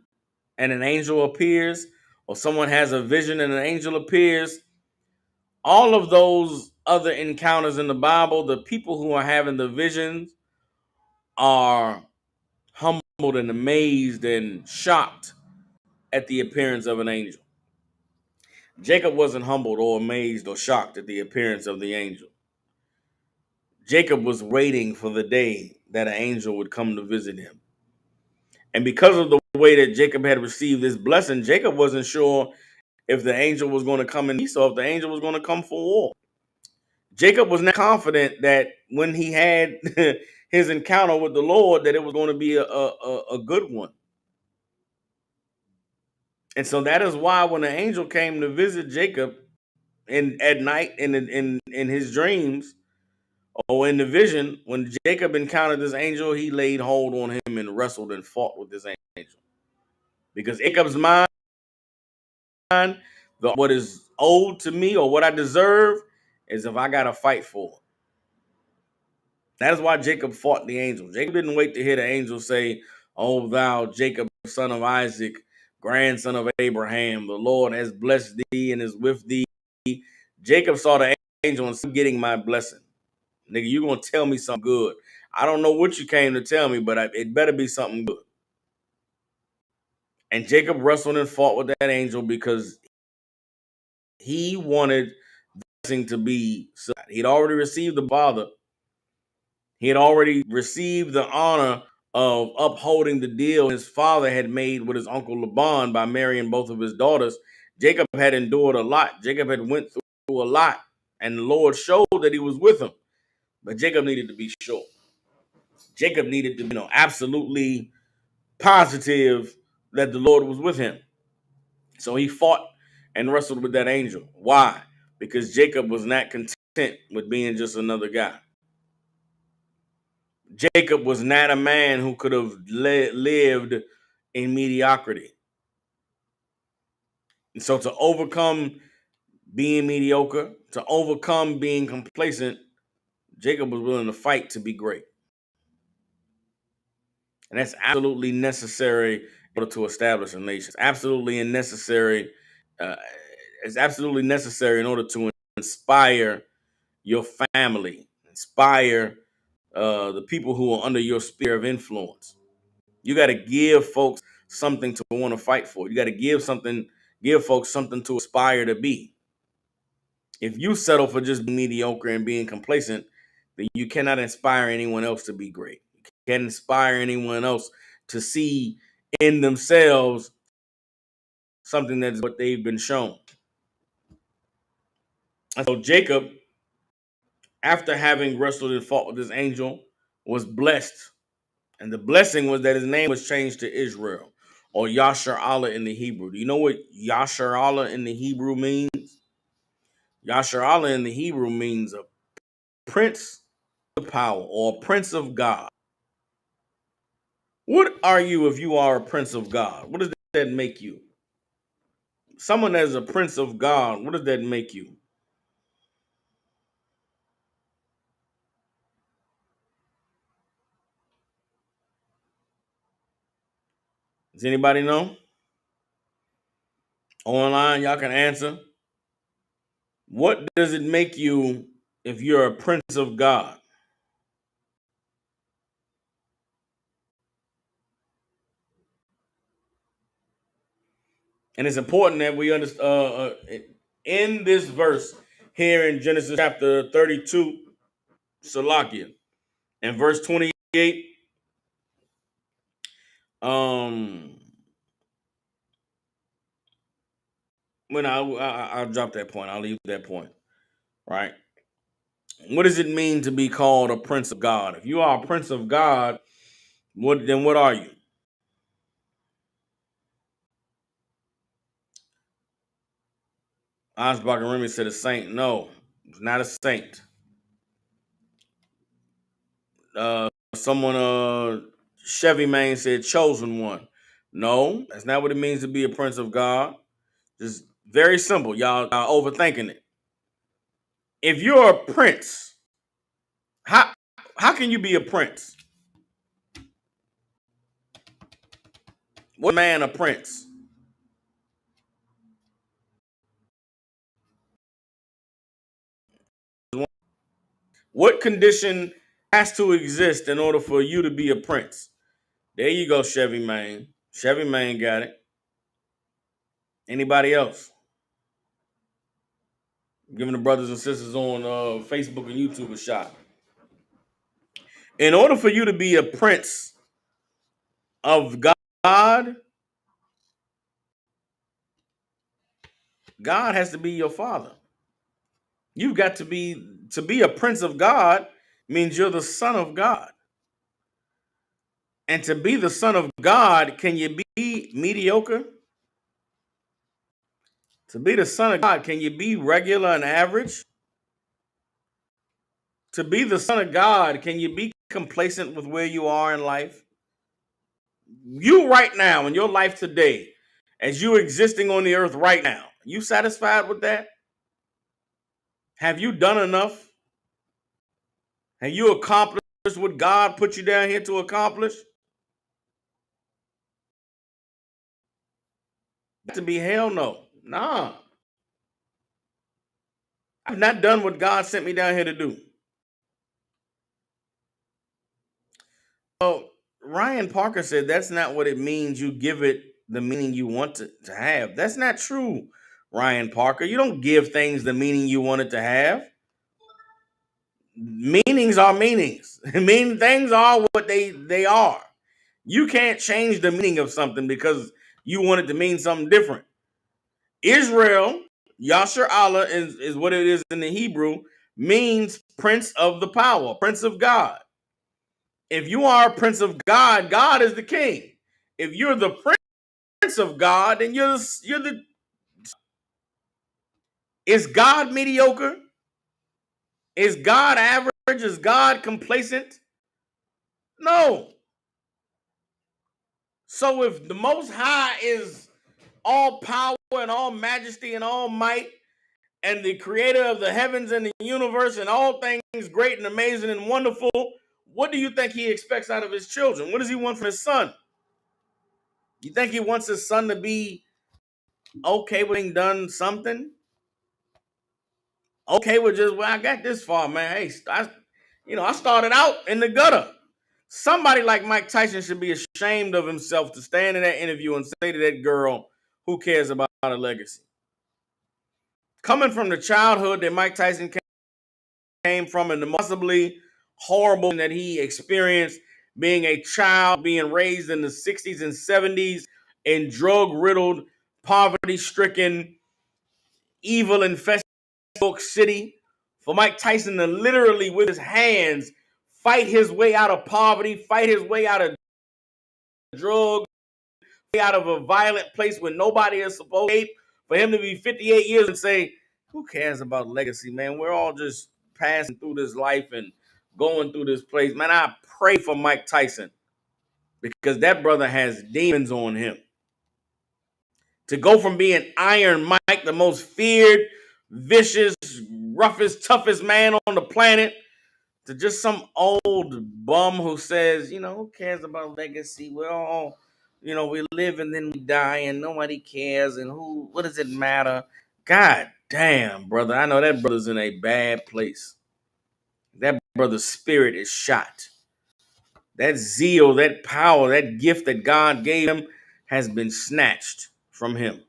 and an angel appears, or someone has a vision and an angel appears, all of those other encounters in the Bible, the people who are having the visions are humbled and amazed and shocked at the appearance of an angel. Jacob wasn't humbled or amazed or shocked at the appearance of the angel. Jacob was waiting for the day that an angel would come to visit him. And because of the way that Jacob had received this blessing, Jacob wasn't sure if the angel was going to come in Esau, if the angel was going to come for war. Jacob was not confident that when he had his encounter with the Lord, that it was going to be a good one. And so that is why when the angel came to visit Jacob at night in his dreams or in the vision, when Jacob encountered this angel, he laid hold on him and wrestled and fought with this angel. Because Jacob's mind, what is owed to me or what I deserve, is if I got to fight for it. That is why Jacob fought the angel. Jacob didn't wait to hear the angel say, "Oh, thou Jacob, son of Isaac, grandson of Abraham, the Lord has blessed thee and is with thee." Jacob saw the angel and said, "Getting my blessing. Nigga, you're going to tell me something good. I don't know what you came to tell me, but it better be something good." And Jacob wrestled and fought with that angel because he wanted the blessing to be. He'd already received the Father. He had already received the honor of upholding the deal his father had made with his uncle Laban by marrying both of his daughters. Jacob had endured a lot. Jacob had went through a lot, and the Lord showed that he was with him. But Jacob needed to be sure. Jacob needed to be, absolutely positive that the Lord was with him. So he fought and wrestled with that angel. Why? because Jacob was not content with being just another guy. Jacob was not a man who could have lived in mediocrity. And so to overcome being mediocre, to overcome being complacent, Jacob was willing to fight to be great. And that's absolutely necessary in order to establish a nation. It's absolutely necessary. It's absolutely necessary in order to inspire your family, inspire the people who are under your sphere of influence. You got to give folks something to want to fight for. You got to give folks something to aspire to be. If you settle for just being mediocre and being complacent, then you cannot inspire anyone else to be great. You can't inspire anyone else to see in themselves something that's what they've been shown. And so Jacob, after having wrestled and fought with this angel, was blessed. And the blessing was that his name was changed to Israel, or Yasher Allah in the Hebrew. Do you know what Yasher Allah in the Hebrew means? Yasher Allah in the Hebrew means a prince of power or a prince of God. What are you if you are a prince of God? What does that make you? Someone that is a prince of God, what does that make you? Does anybody know? Online, y'all can answer. What does it make you if you're a prince of God? And it's important that we understand in this verse here in Genesis chapter 32, Salakia, and verse 28. When I'll drop that point, I'll leave that point. Right? What does it mean to be called a prince of God? If you are a prince of God, what are you? Ansbach and Remy said a saint. No, it's not a saint. Someone, Chevy Main said chosen one. No, that's not what it means to be a prince of God. Just very simple. Y'all are overthinking it. If you're a prince, how can you be a prince? What man a prince? What condition has to exist in order for you to be a prince? There you go, Chevy Main. Chevy Main got it. Anybody else? Giving the brothers and sisters on Facebook and YouTube a shot. In order for you to be a prince of God, God has to be your father. You've got to be a prince of God means you're the son of God. And to be the son of God, can you be mediocre? To be the son of God, can you be regular and average? To be the son of God, can you be complacent with where you are in life? You right now, in your life today, as you existing on the earth right now, you satisfied with that? Have you done enough? Have you accomplished what God put you down here to accomplish? To be hell no. Nah. I've not done what God sent me down here to do. Oh, Ryan Parker said that's not what it means. You give it the meaning you want to have. That's not true, Ryan Parker. You don't give things the meaning you want it to have. Meanings are meanings. Mean things are what they are. You can't change the meaning of something because you want it to mean something different. Israel, Yasher Allah is what it is in the Hebrew, means prince of the power, prince of God. If you are a prince of God, God is the king. If you're the prince of God, then you're the Is God mediocre? Is God average? Is God complacent? No. So if the Most High is all power and all majesty and all might, and the creator of the heavens and the universe and all things great and amazing and wonderful, what do you think he expects out of his children? What does he want from his son? You think he wants his son to be okay with having done something? Okay with just, well, I got this far, man. Hey, I started out in the gutter. Somebody like Mike Tyson should be ashamed of himself to stand in that interview and say to that girl, who cares about a legacy? Coming from the childhood that Mike Tyson came from and the possibly horrible that he experienced being a child, being raised in the 60s and 70s in drug-riddled, poverty-stricken, evil-infested New York City, for Mike Tyson to literally, with his hands, fight his way out of poverty, fight his way out of drugs, out of a violent place where nobody is supposed to escape, for him to be 58 years and say, who cares about legacy, man? We're all just passing through this life and going through this place. Man, I pray for Mike Tyson because that brother has demons on him. To go from being Iron Mike, the most feared, vicious, roughest, toughest man on the planet, to just some old bum who says, who cares about legacy? We're all, we live and then we die and nobody cares. And what does it matter? God damn, brother. I know that brother's in a bad place. That brother's spirit is shot. That zeal, that power, that gift that God gave him has been snatched from him.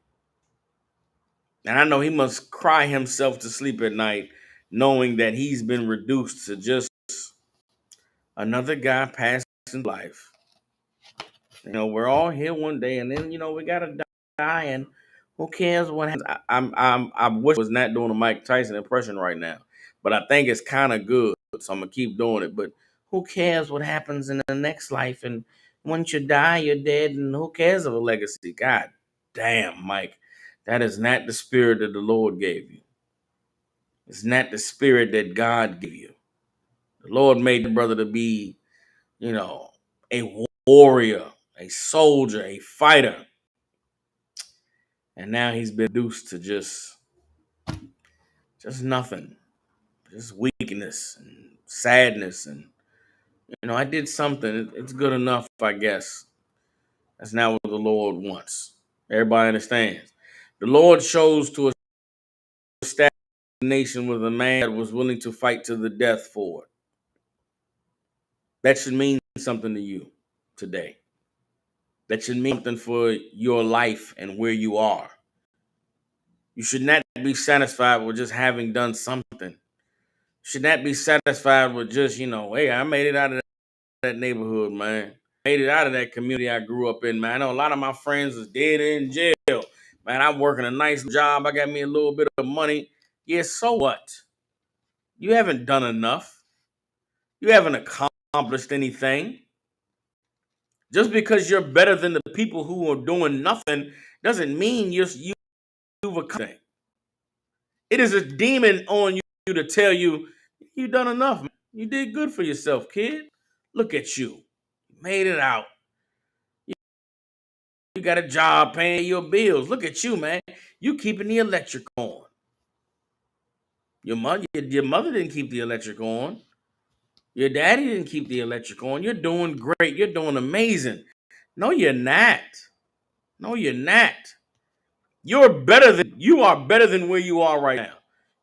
And I know he must cry himself to sleep at night knowing that he's been reduced to just another guy passing life. We're all here one day, and then we gotta die, and who cares what happens? I wish I was not doing a Mike Tyson impression right now, but I think it's kind of good, so I'm gonna keep doing it. But who cares what happens in the next life? And once you die, you're dead, and who cares of a legacy? God damn, Mike, that is not the spirit that the Lord gave you. It's not the spirit that God gave you. The Lord made the brother to be, a warrior, a soldier, a fighter. And now he's been reduced to just nothing, just weakness and sadness. And, I did something. It's good enough, I guess. That's not what the Lord wants. Everybody understands. The Lord chose to establish a nation with a man that was willing to fight to the death for it. That should mean something to you today. That should mean something for your life and where you are. You should not be satisfied with just having done something. You should not be satisfied with just, hey, I made it out of that neighborhood, man. Made it out of that community I grew up in, man. I know a lot of my friends is dead in jail. Man, I'm working a nice job. I got me a little bit of money. Yeah, so what? You haven't done enough. You haven't accomplished anything. Just because you're better than the people who are doing nothing doesn't mean you've accomplished. It is a demon on you to tell you, you've done enough. Man. You did good for yourself, kid. Look at you. You made it out. You got a job paying your bills. Look at you, man. You keeping the electric on. Your mother didn't keep the electric on. Your daddy didn't keep the electric on. You're doing great. You're doing amazing. No, you're not. No, you're not. You are better than where you are right now.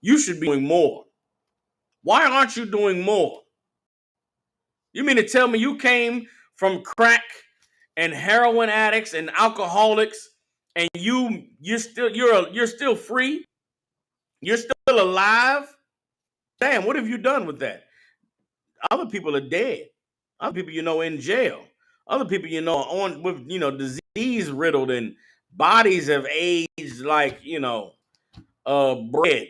You should be doing more. Why aren't you doing more? You mean to tell me you came from crack and heroin addicts and alcoholics and you're still free? You're still alive? Damn, what have you done with that? Other people are dead. Other people in jail. Other people on with disease riddled and bodies have aged like bread.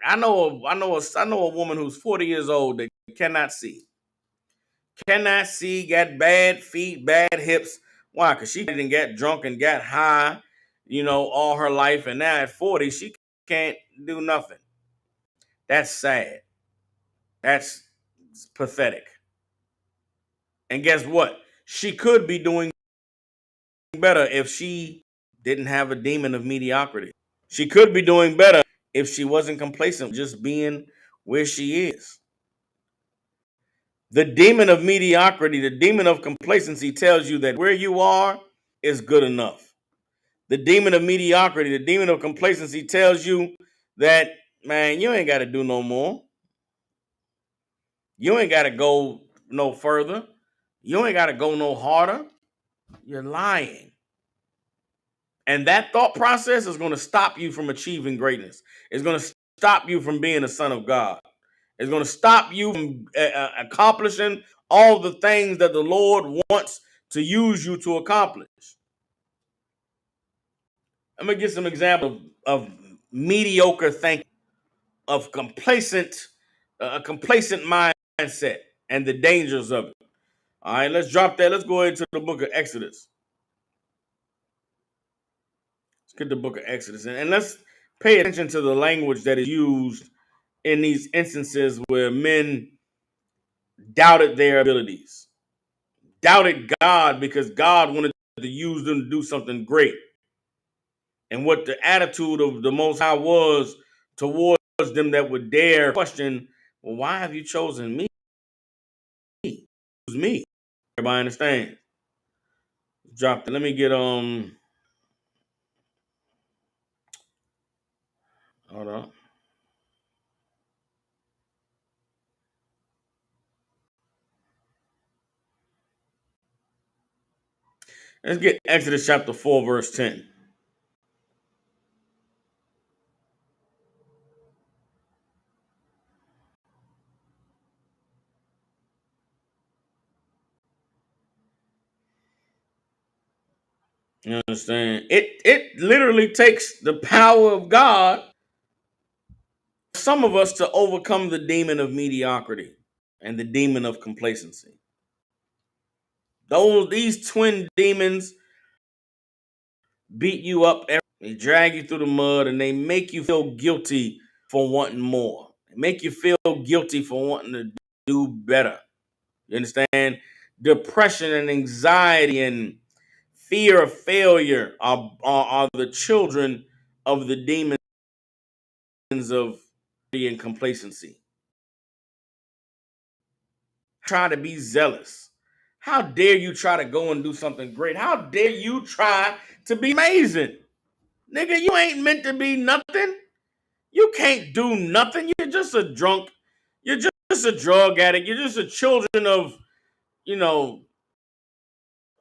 I know a woman who's 40 years old that cannot see, got bad feet, bad hips. Why? Because she didn't get drunk and got high, all her life, and now at 40 she can't do nothing. That's sad. That's pathetic. And guess what? She could be doing better if she didn't have a demon of mediocrity. She could be doing better if she wasn't complacent, just being where she is. The demon of mediocrity, the demon of complacency tells you that where you are is good enough. The demon of mediocrity, the demon of complacency tells you that, man, you ain't got to do no more. You ain't got to go no further. You ain't got to go no harder. You're lying. And that thought process is going to stop you from achieving greatness. It's going to stop you from being a son of God. It's going to stop you from accomplishing all the things that the Lord wants to use you to accomplish. I'm going to give some examples of mediocre thinking, of a complacent mindset, and the dangers of it. All right, let's drop that. Let's go into the book of Exodus. Let's get the book of Exodus, and let's pay attention to the language that is used in these instances where men doubted their abilities, doubted God because God wanted to use them to do something great. And what the attitude of the Most High was towards them that would dare question, well, why have you chosen me? Choose me. Everybody understand? Drop it. Let me get hold on. Let's get Exodus chapter 4, verse 10. You understand? It literally takes the power of God, some of us, to overcome the demon of mediocrity and the demon of complacency. These twin demons beat you up, they drag you through the mud, and they make you feel guilty for wanting more. They make you feel guilty for wanting to do better. You understand? Depression and anxiety and fear of failure are the children of the demons of and complacency. Try to be zealous. How dare you try to go and do something great? How dare you try to be amazing? Nigga, you ain't meant to be nothing. You can't do nothing. You're just a drunk. You're just a drug addict. You're just a children of, you know,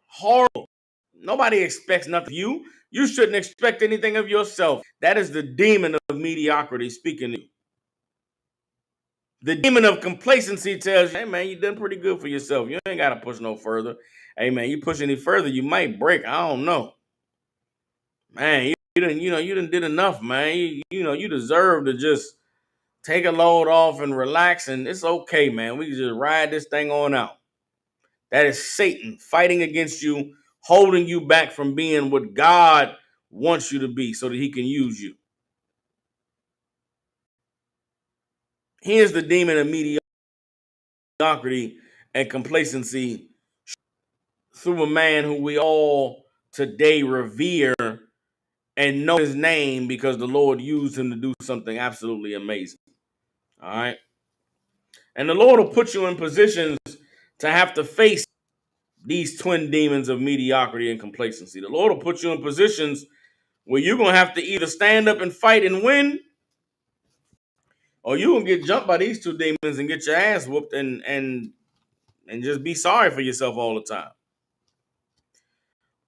horrible. Nobody expects nothing of you. You shouldn't expect anything of yourself. That is the demon of mediocrity speaking to you. The demon of complacency tells you, hey, man, you done pretty good for yourself. You ain't got to push no further. Hey, man, you push any further, you might break. I don't know. Man, you done did enough, man. You deserve to just take a load off and relax, and it's okay, man. We can just ride this thing on out. That is Satan fighting against you, holding you back from being what God wants you to be so that he can use you. Here's the demon of mediocrity and complacency through a man who we all today revere and know his name because the Lord used him to do something absolutely amazing. All right. And the Lord will put you in positions to have to face these twin demons of mediocrity and complacency. The Lord will put you in positions where you're going to have to either stand up and fight and win, or you're going to get jumped by these two demons and get your ass whooped and just be sorry for yourself all the time.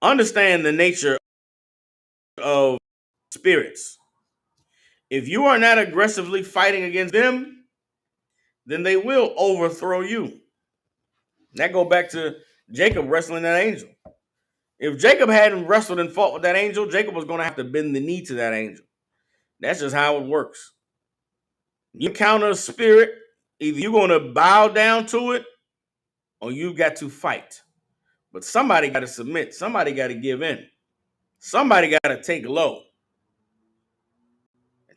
Understand the nature of spirits. If you are not aggressively fighting against them, then they will overthrow you. That go back to Jacob wrestling that angel. If Jacob hadn't wrestled and fought with that angel, Jacob was going to have to bend the knee to that angel. That's just how it works. You encounter a spirit, either you're going to bow down to it or you got to fight. But somebody got to submit. Somebody got to give in. Somebody got to take low.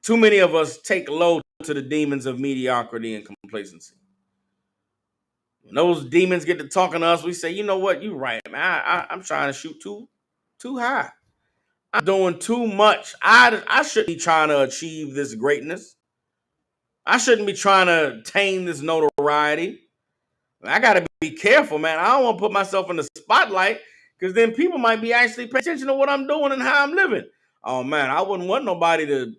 Too many of us take low to the demons of mediocrity and complacency. When those demons get to talking to us, we say, you know what, you're right, man. I'm trying to shoot too high. I'm doing too much. I shouldn't be trying to achieve this greatness. I shouldn't be trying to attain this notoriety. I got to be careful, man. I don't want to put myself in the spotlight because then people might be actually paying attention to what I'm doing and how I'm living. Oh, man, I wouldn't want nobody to,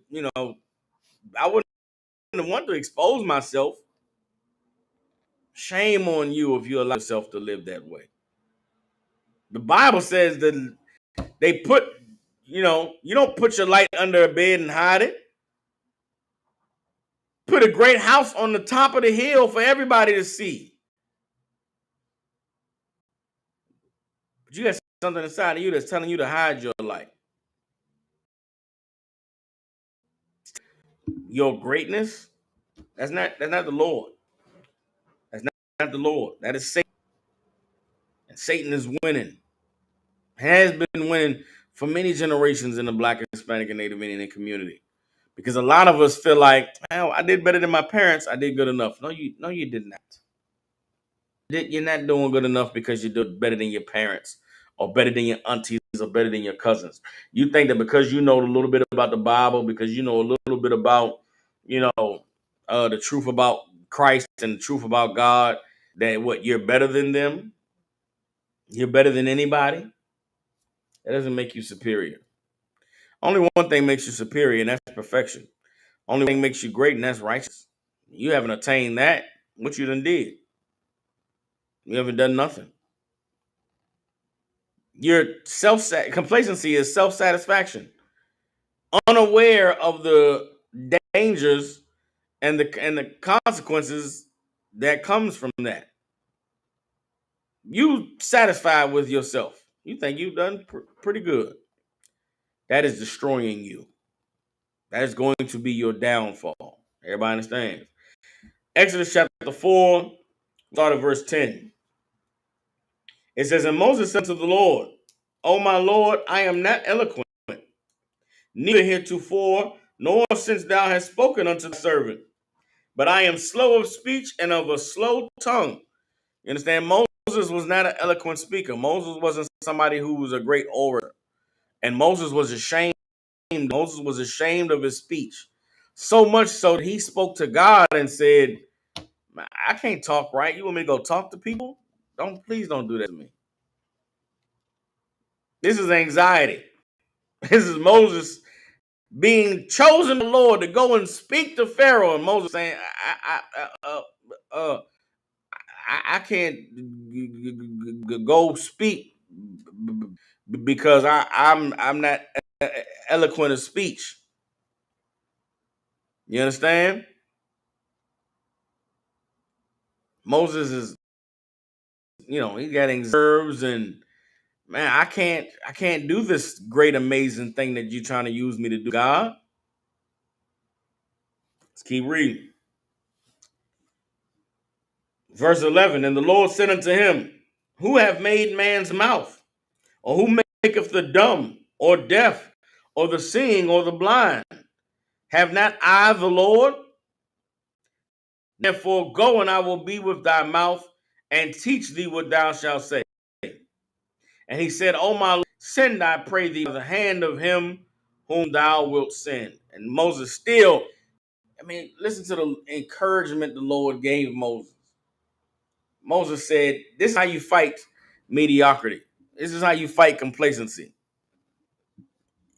I wouldn't want to expose myself. Shame on you if you allow yourself to live that way. The Bible says that they put, you don't put your light under a bed and hide it. Put a great house on the top of the hill for everybody to see. But you got something inside of you that's telling you to hide your light. Your greatness, that's not the Lord. That's not the Lord. That is Satan. And Satan is winning. Has been winning for many generations in the Black, Hispanic, and Native Indian community. Because a lot of us feel like, well, I did better than my parents. I did good enough. No, you did not. You're not doing good enough because you did better than your parents or better than your aunties or better than your cousins. You think that because you know a little bit about the Bible, because you know a little bit about, the truth about Christ and the truth about God, that what, you're better than them? You're better than anybody? That doesn't make you superior. Only one thing makes you superior, and that's perfection. Only thing makes you great, and that's righteousness. You haven't attained that. What you done did? You haven't done nothing. Your complacency is self-satisfaction, unaware of the dangers and the consequences that comes from that. You satisfied with yourself. You think you've done pretty good. That is destroying you. That is going to be your downfall. Everybody understands? Exodus chapter 4, start at verse 10. It says, and Moses said to the Lord, O my Lord, I am not eloquent, neither heretofore, nor since thou hast spoken unto the servant. But I am slow of speech and of a slow tongue. You understand? Moses was not an eloquent speaker. Moses wasn't somebody who was a great orator. And Moses was ashamed. Moses was ashamed of his speech. So much so that he spoke to God and said, I can't talk right. You want me to go talk to people? Please don't do that to me. This is anxiety. This is Moses being chosen by the Lord to go and speak to Pharaoh, and Moses saying, I can't go speak because I'm not eloquent of speech. You understand? Moses is, he got nerves and man, I can't do this great amazing thing that you're trying to use me to do, God. Let's keep reading. Verse 11, and the Lord said unto him, who have made man's mouth? Or who maketh the dumb, or deaf, or the seeing, or the blind? Have not I the Lord? Therefore go, and I will be with thy mouth, and teach thee what thou shalt say. And he said, O my Lord, send, I pray thee, the hand of him whom thou wilt send. And Moses still, listen to the encouragement the Lord gave Moses. Moses said, this is how you fight mediocrity. This is how you fight complacency.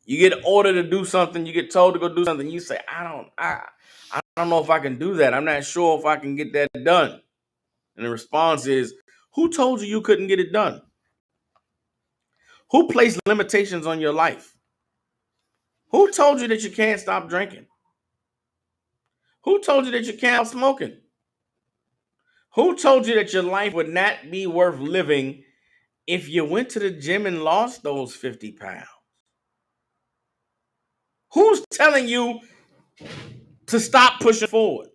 You get ordered to do something, you get told to go do something, you say, I don't know if I can do that. I'm not sure if I can get that done. And the response is, who told you you couldn't get it done? Who placed limitations on your life? Who told you that you can't stop drinking? Who told you that you can't stop smoking? Who told you that your life would not be worth living if you went to the gym and lost those 50 pounds? Who's telling you to stop pushing forward?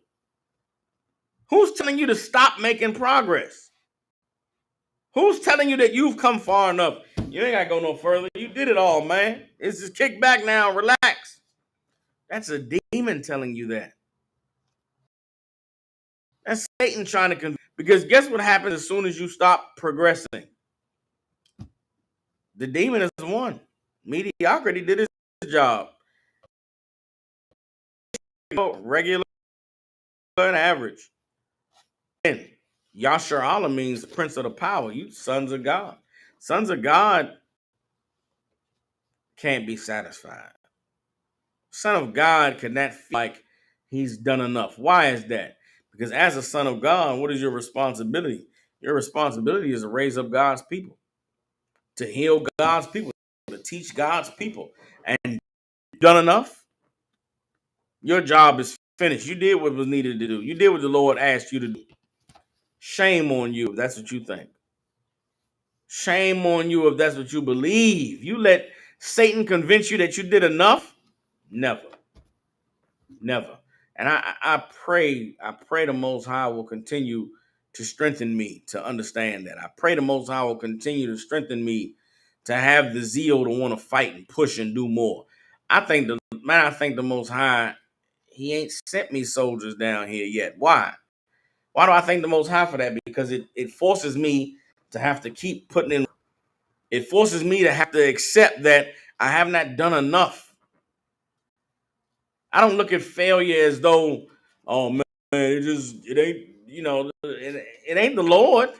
Who's telling you to stop making progress? Who's telling you that you've come far enough? You ain't got to go no further. You did it all, man. It's just kick back now, relax. That's a demon telling you that. That's Satan trying to convince. Because guess what happens as soon as you stop progressing? The demon is won. Mediocrity did his job. Regular and average. And Yashar Allah means the prince of the power. You sons of God. Sons of God can't be satisfied. Son of God cannot feel like he's done enough. Why is that? Because as a son of God, what is your responsibility? Your responsibility is to raise up God's people, to heal God's people, to teach God's people. And done enough? Your job is finished. You did what was needed to do. You did what the Lord asked you to do. Shame on you if that's what you think. Shame on you if that's what you believe. You let Satan convince you that you did enough? Never. Never. And I pray the Most High will continue to strengthen me to understand that. I pray the Most High will continue to strengthen me to have the zeal to want to fight and push and do more. I think the Most High, he ain't sent me soldiers down here yet. Why? Why do I thank the Most High for that? Because it forces me to have to keep putting in. It forces me to have to accept that I have not done enough. I don't look at failure as though, oh man, it ain't, it ain't the Lord.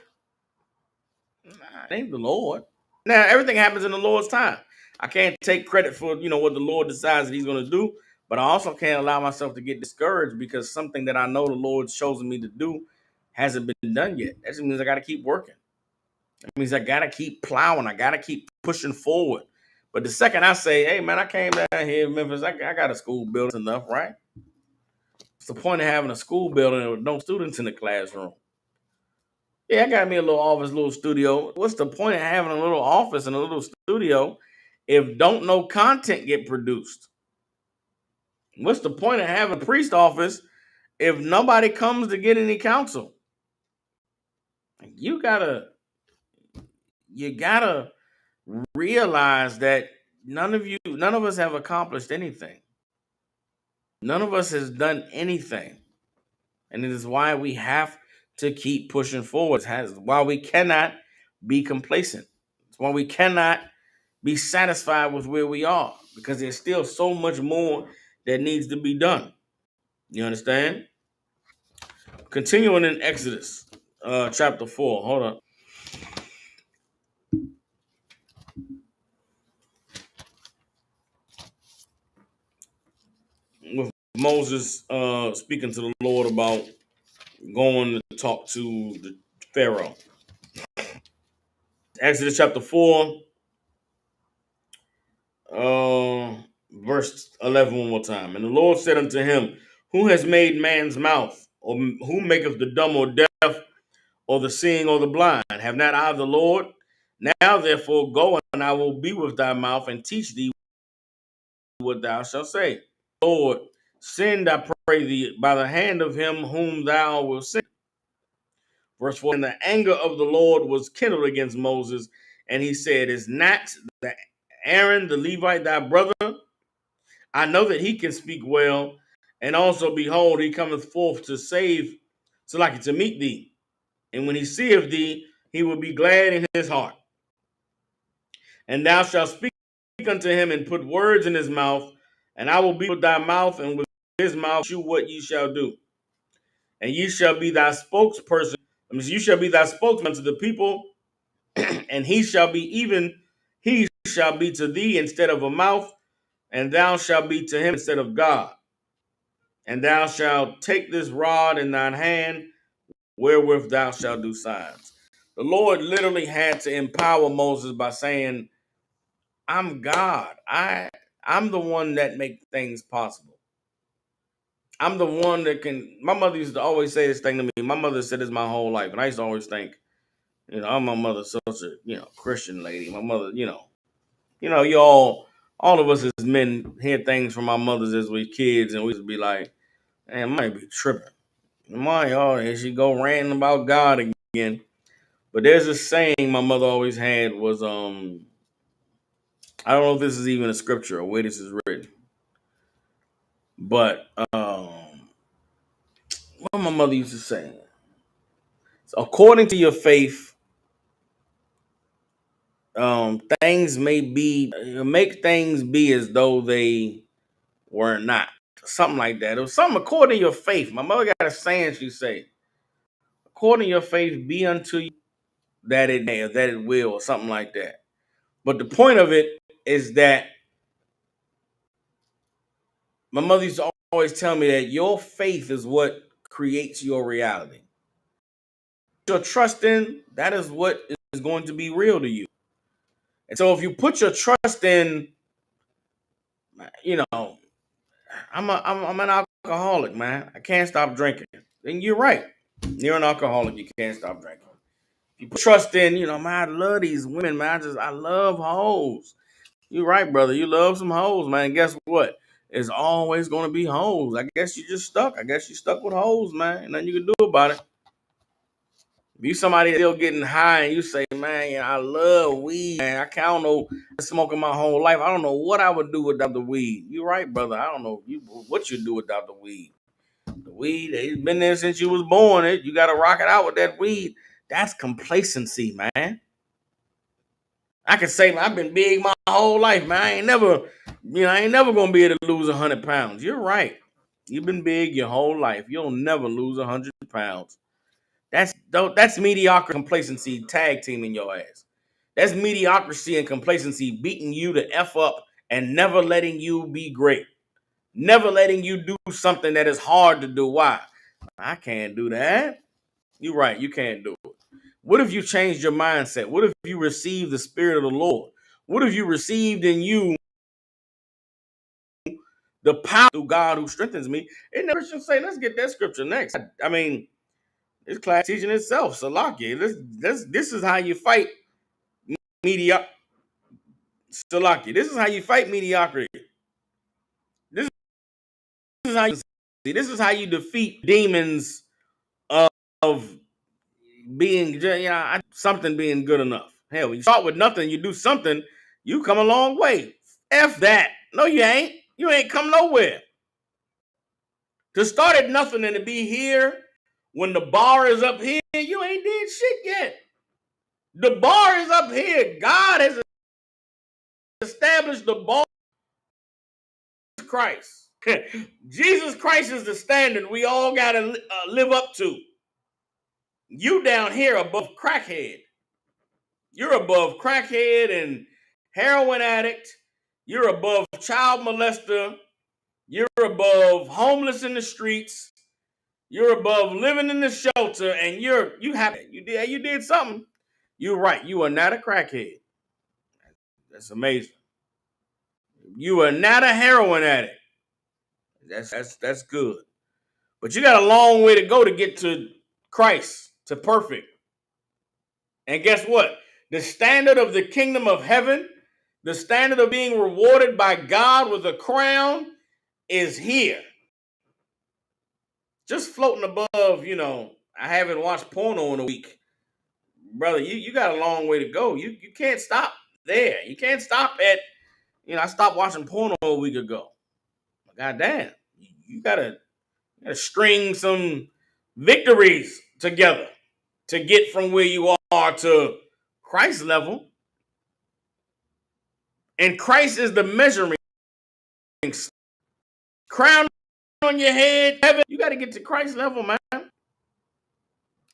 Nah, it ain't the Lord. Now everything happens in the Lord's time. I can't take credit for what the Lord decides that He's going to do, but I also can't allow myself to get discouraged because something that I know the Lord's chosen me to do hasn't been done yet. That just means I got to keep working. That means I got to keep plowing. I got to keep pushing forward. But the second I say, hey, man, I came down here in Memphis, I got a school building enough, right? What's the point of having a school building with no students in the classroom? Yeah, I got me a little office, little studio. What's the point of having a little office and a little studio if don't no content get produced? What's the point of having a priest office if nobody comes to get any counsel? You gotta realize that none of us have accomplished anything. None of us has done anything. And it is why we have to keep pushing forward. It's why we cannot be complacent. It's why we cannot be satisfied with where we are, because there's still so much more that needs to be done. You understand? Continuing in Exodus chapter 4. Hold on. With Moses speaking to the Lord about going to talk to the Pharaoh. Exodus chapter 4, verse 11 one more time. And the Lord said unto him, who has made man's mouth? Or who maketh the dumb or deaf or the seeing or the blind? Have not I the Lord? Now therefore go, and I will be with thy mouth and teach thee what thou shalt say. Lord, send, I pray thee, by the hand of him whom thou wilt send. Verse 4, and the anger of the Lord was kindled against Moses, and he said, is not the Aaron the Levite thy brother? I know that he can speak well, and also behold, he cometh forth to save, to meet thee. And when he seeth thee, he will be glad in his heart. And thou shalt speak unto him and put words in his mouth, and I will be with thy mouth, and with his mouth you what ye shall do. And ye shall be thy spokesperson. You shall be thy spokesman to the people, and he shall be to thee instead of a mouth, and thou shalt be to him instead of God. And thou shalt take this rod in thine hand, wherewith thou shalt do signs. The Lord literally had to empower Moses by saying, I'm God. I'm the one that makes things possible. I'm the one that can. My mother used to always say this thing to me. My mother said this my whole life, and I used to always think, I'm my mother's such a Christian lady. My mother, you all of us as men hear things from our mothers as we kids, and we just be like, man, I might be tripping. My y'all, and she go ranting about God again. But there's a saying my mother always had was, I don't know if this is even a scripture or where this is written. But what my mother used to say, so according to your faith, things may be make things be as though they were not. Something like that. It was something according to your faith. My mother got a saying, she say, according to your faith, be unto you that it may, or that it will, or something like that. But the point of it is that my mother used to always tell me that your faith is what creates your reality. Your trust in, that is what is going to be real to you. And so if you put your trust in, you know, I'm an alcoholic, man. I can't stop drinking. Then you're right. You're an alcoholic. You can't stop drinking. If you put trust in, man, I love these women, man. I love hoes. You're right, brother. You love some hoes, man. Guess what? It's always gonna be hoes. I guess you just stuck. I guess you stuck with hoes, man. Ain't nothing you can do about it. If you somebody still getting high and you say, man, I love weed, man. I don't know, smoking my whole life. I don't know what I would do without the weed. You're right, brother. I don't know what you do without the weed. The weed, it's been there since you was born. You got to rock it out with that weed. That's complacency, man. I can say, man, I've been big my whole life, man. I ain't never gonna be able to lose 100 pounds. You're right. You've been big your whole life. You'll never lose 100 pounds. That's mediocre complacency tag teaming your ass. That's mediocrity and complacency beating you to F up and never letting you be great. Never letting you do something that is hard to do. Why? I can't do that. You're right, you can't do it. What if you changed your mindset? What if you received the spirit of the Lord? What if you received in you the power through God who strengthens me? It never should say, let's get that scripture next. I mean, this class teaching itself. Salaki. This is how you fight mediocrity. Salaki. This is how you fight mediocrity. This is how you see. This is how you defeat demons of being, something being good enough. Hell, when you start with nothing, you do something, you come a long way. F that. No, you ain't. You ain't come nowhere. To start at nothing and to be here when the bar is up here, you ain't did shit yet. The bar is up here. God has established the bar. Christ. Jesus Christ is the standard we all got to live up to. You down here above crackhead. You're above crackhead and heroin addict. You're above child molester. You're above homeless in the streets. You're above living in the shelter, and you did something. You're right. You are not a crackhead. That's amazing. You are not a heroin addict. That's good. But you got a long way to go to get to Christ, to perfect. And guess what? The standard of the kingdom of heaven, the standard of being rewarded by God with a crown is here. Just floating above, I haven't watched porno in a week. Brother, you got a long way to go. You can't stop there. You can't stop at, I stopped watching porno a week ago. God damn. You gotta string some victories together to get from where you are to Christ level. And Christ is the measuring crown on your head. Heaven, you got to get to Christ level, man.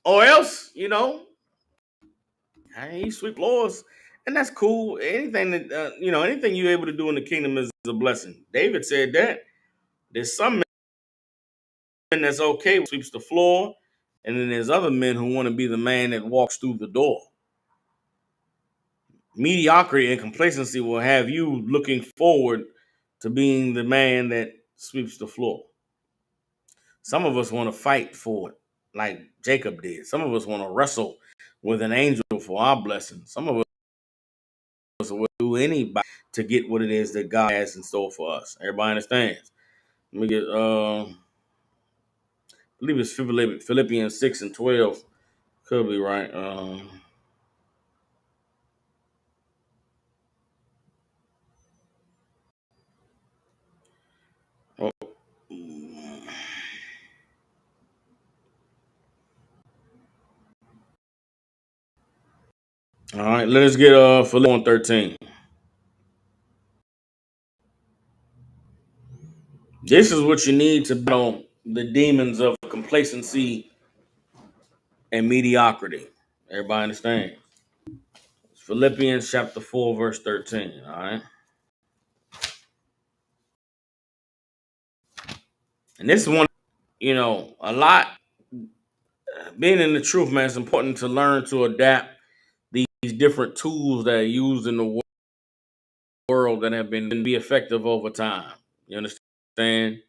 Or else, he sweep floors. And that's cool. Anything that, anything you're able to do in the kingdom is a blessing. David said that. There's some men that's okay, sweeps the floor. And then there's other men who want to be the man that walks through the door. Mediocrity and complacency will have you looking forward to being the man that sweeps the floor. Some of us want to fight for it, like Jacob did. Some of us want to wrestle with an angel for our blessing. Some of us will do anybody to get what it is that God has in store for us. Everybody understands. Let me get, I believe it's Philippians 6:12. Could be right. All right, let us get Philippians 13. This is what you need to battle the demons of complacency and mediocrity. Everybody understand? It's Philippians chapter 4, verse 13. All right. And this is one, a lot being in the truth, man, it's important to learn to adapt these different tools that are used in the world that have been be effective over time. You understand?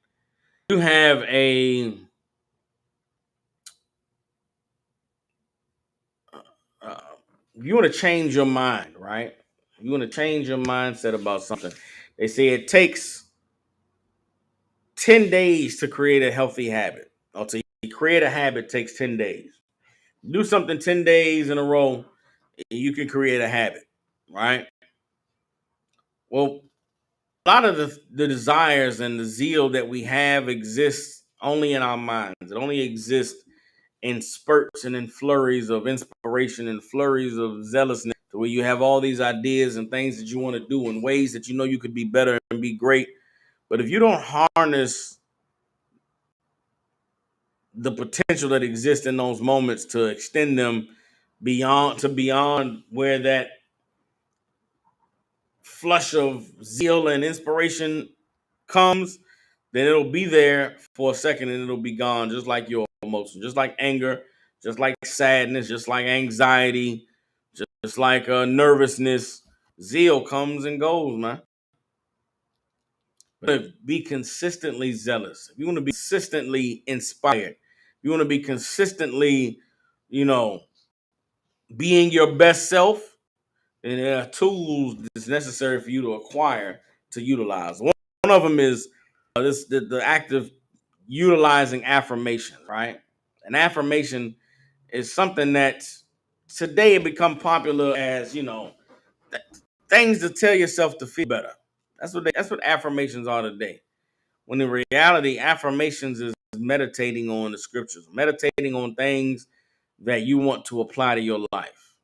You have uh, you want to change your mind, right? You want to change your mindset about something. They say it takes 10 days to create a healthy habit. Or to create a habit takes 10 days. Do something 10 days in a row, you can create a habit, right? Well, a lot of the desires and the zeal that we have exists only in our minds. It only exists in spurts and in flurries of inspiration and flurries of zealousness, to where you have all these ideas and things that you want to do in ways that you know you could be better and be great. But if you don't harness the potential that exists in those moments to extend them beyond where that flush of zeal and inspiration comes, then it'll be there for a second and it'll be gone, just like your emotion, just like anger, just like sadness, just like anxiety, just like nervousness. Zeal comes and goes, man. But be consistently zealous. If you want to be consistently inspired, if you want to be consistently, you know, being your best self, then there are tools that's necessary for you to acquire to utilize. One of them is the act of utilizing affirmation, right? An affirmation is something that today it become popular as, th- things to tell yourself to feel better. That's what affirmations are today. When in reality, affirmations is meditating on the scriptures, meditating on things that you want to apply to your life.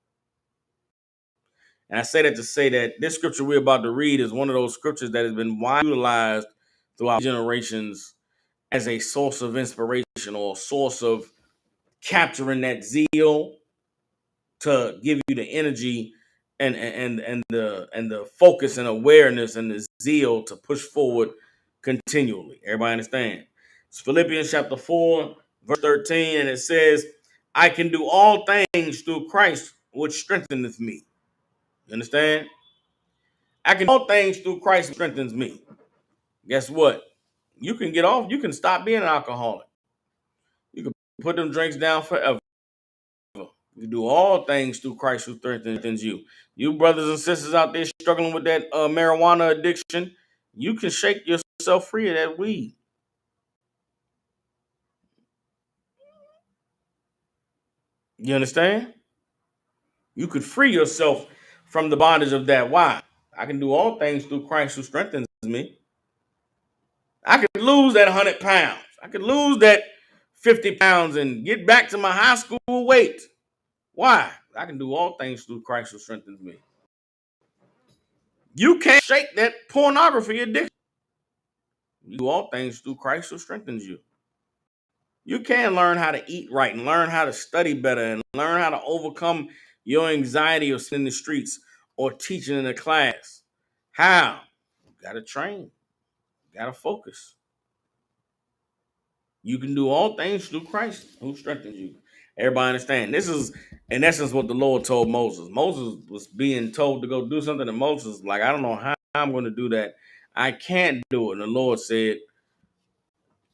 And I say that to say that this scripture we're about to read is one of those scriptures that has been widely utilized throughout generations as a source of inspiration or a source of capturing that zeal to give you the energy and the focus and awareness and the zeal to push forward continually. Everybody understand? It's Philippians chapter 4, verse 13, and it says, I can do all things through Christ, which strengtheneth me. You understand? I can do all things through Christ, which strengthens me. Guess what? You can get off, you can stop being an alcoholic. You can put them drinks down forever. You do all things through Christ who strengthens you. You brothers and sisters out there struggling with that marijuana addiction, you can shake yourself free of that weed. You understand? You could free yourself from the bondage of that. Why? I can do all things through Christ who strengthens me. I could lose that 100 pounds. I could lose that 50 pounds and get back to my high school weight. Why? I can do all things through Christ who strengthens me. You can't shake that pornography addiction. You do all things through Christ who strengthens you. You can learn how to eat right and learn how to study better and learn how to overcome your anxiety of sitting in the streets or teaching in a class. How? You gotta train. You gotta focus. You can do all things through Christ who strengthens you. Everybody understand? This is in essence what the Lord told Moses. Moses was being told to go do something, and Moses was like, I don't know how I'm going to do that. I can't do it. And the Lord said,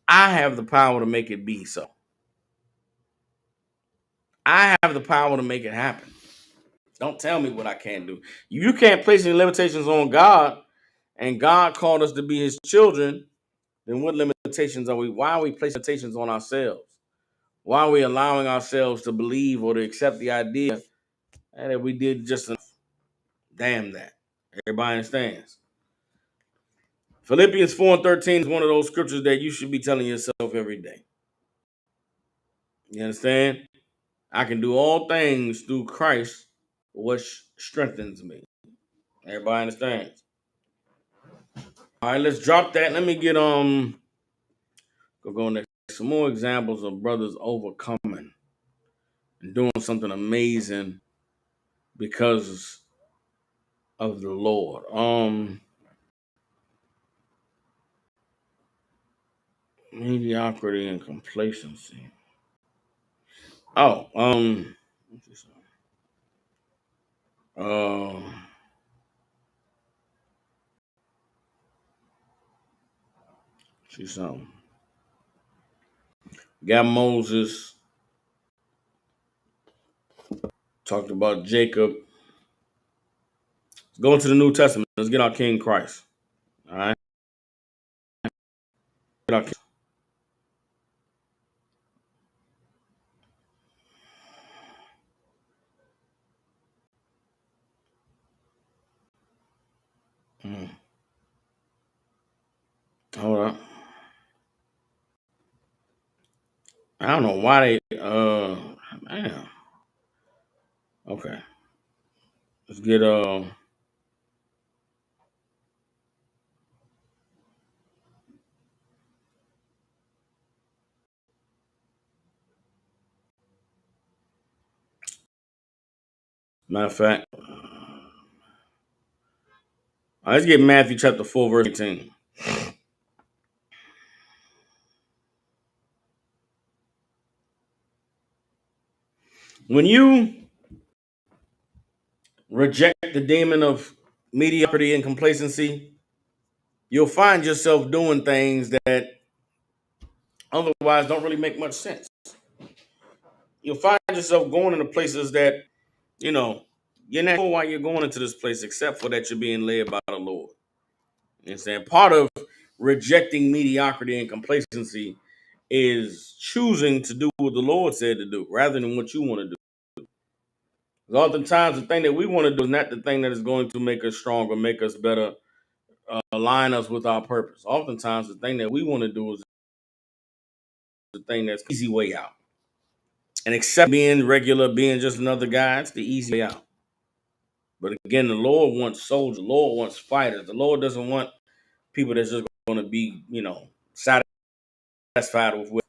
I have the power to make it be so. I have the power to make it happen. Don't tell me what I can't do. You can't place any limitations on God, and God called us to be his children. Then what limitations are we? Why are we placing limitations on ourselves? Why are we allowing ourselves to believe or to accept the idea that we did just enough? Damn that. Everybody understands. Philippians 4 and 13 is one of those scriptures that you should be telling yourself every day. You understand? I can do all things through Christ what strengthens me. Everybody understands? All right, let's drop that. Let me get go next. Some more examples of brothers overcoming and doing something amazing because of the Lord. Mediocrity and complacency. Oh, uh, see something. Got Moses, talked about Jacob. Let's go into the New Testament. Let's get our King Christ. All right. Get our King. Hold up. I don't know why they man. Okay. Let's get matter of fact. Let's get Matthew chapter 4, verse 18. When you reject the demon of mediocrity and complacency, you'll find yourself doing things that otherwise don't really make much sense. You'll find yourself going into places that, you know, you're not sure why you're going into this place except for that you're being led by the Lord. You know what I'm saying? Part of rejecting mediocrity and complacency is choosing to do what the Lord said to do rather than what you want to do. Because oftentimes the thing that we want to do is not the thing that is going to make us stronger, make us better, align us with our purpose. Oftentimes the thing that we want to do is the thing that's the easy way out. And accept being regular, being just another guy, it's the easy way out. But again, the Lord wants soldiers. The Lord wants fighters. The Lord doesn't want people that's just going to be, satisfied with.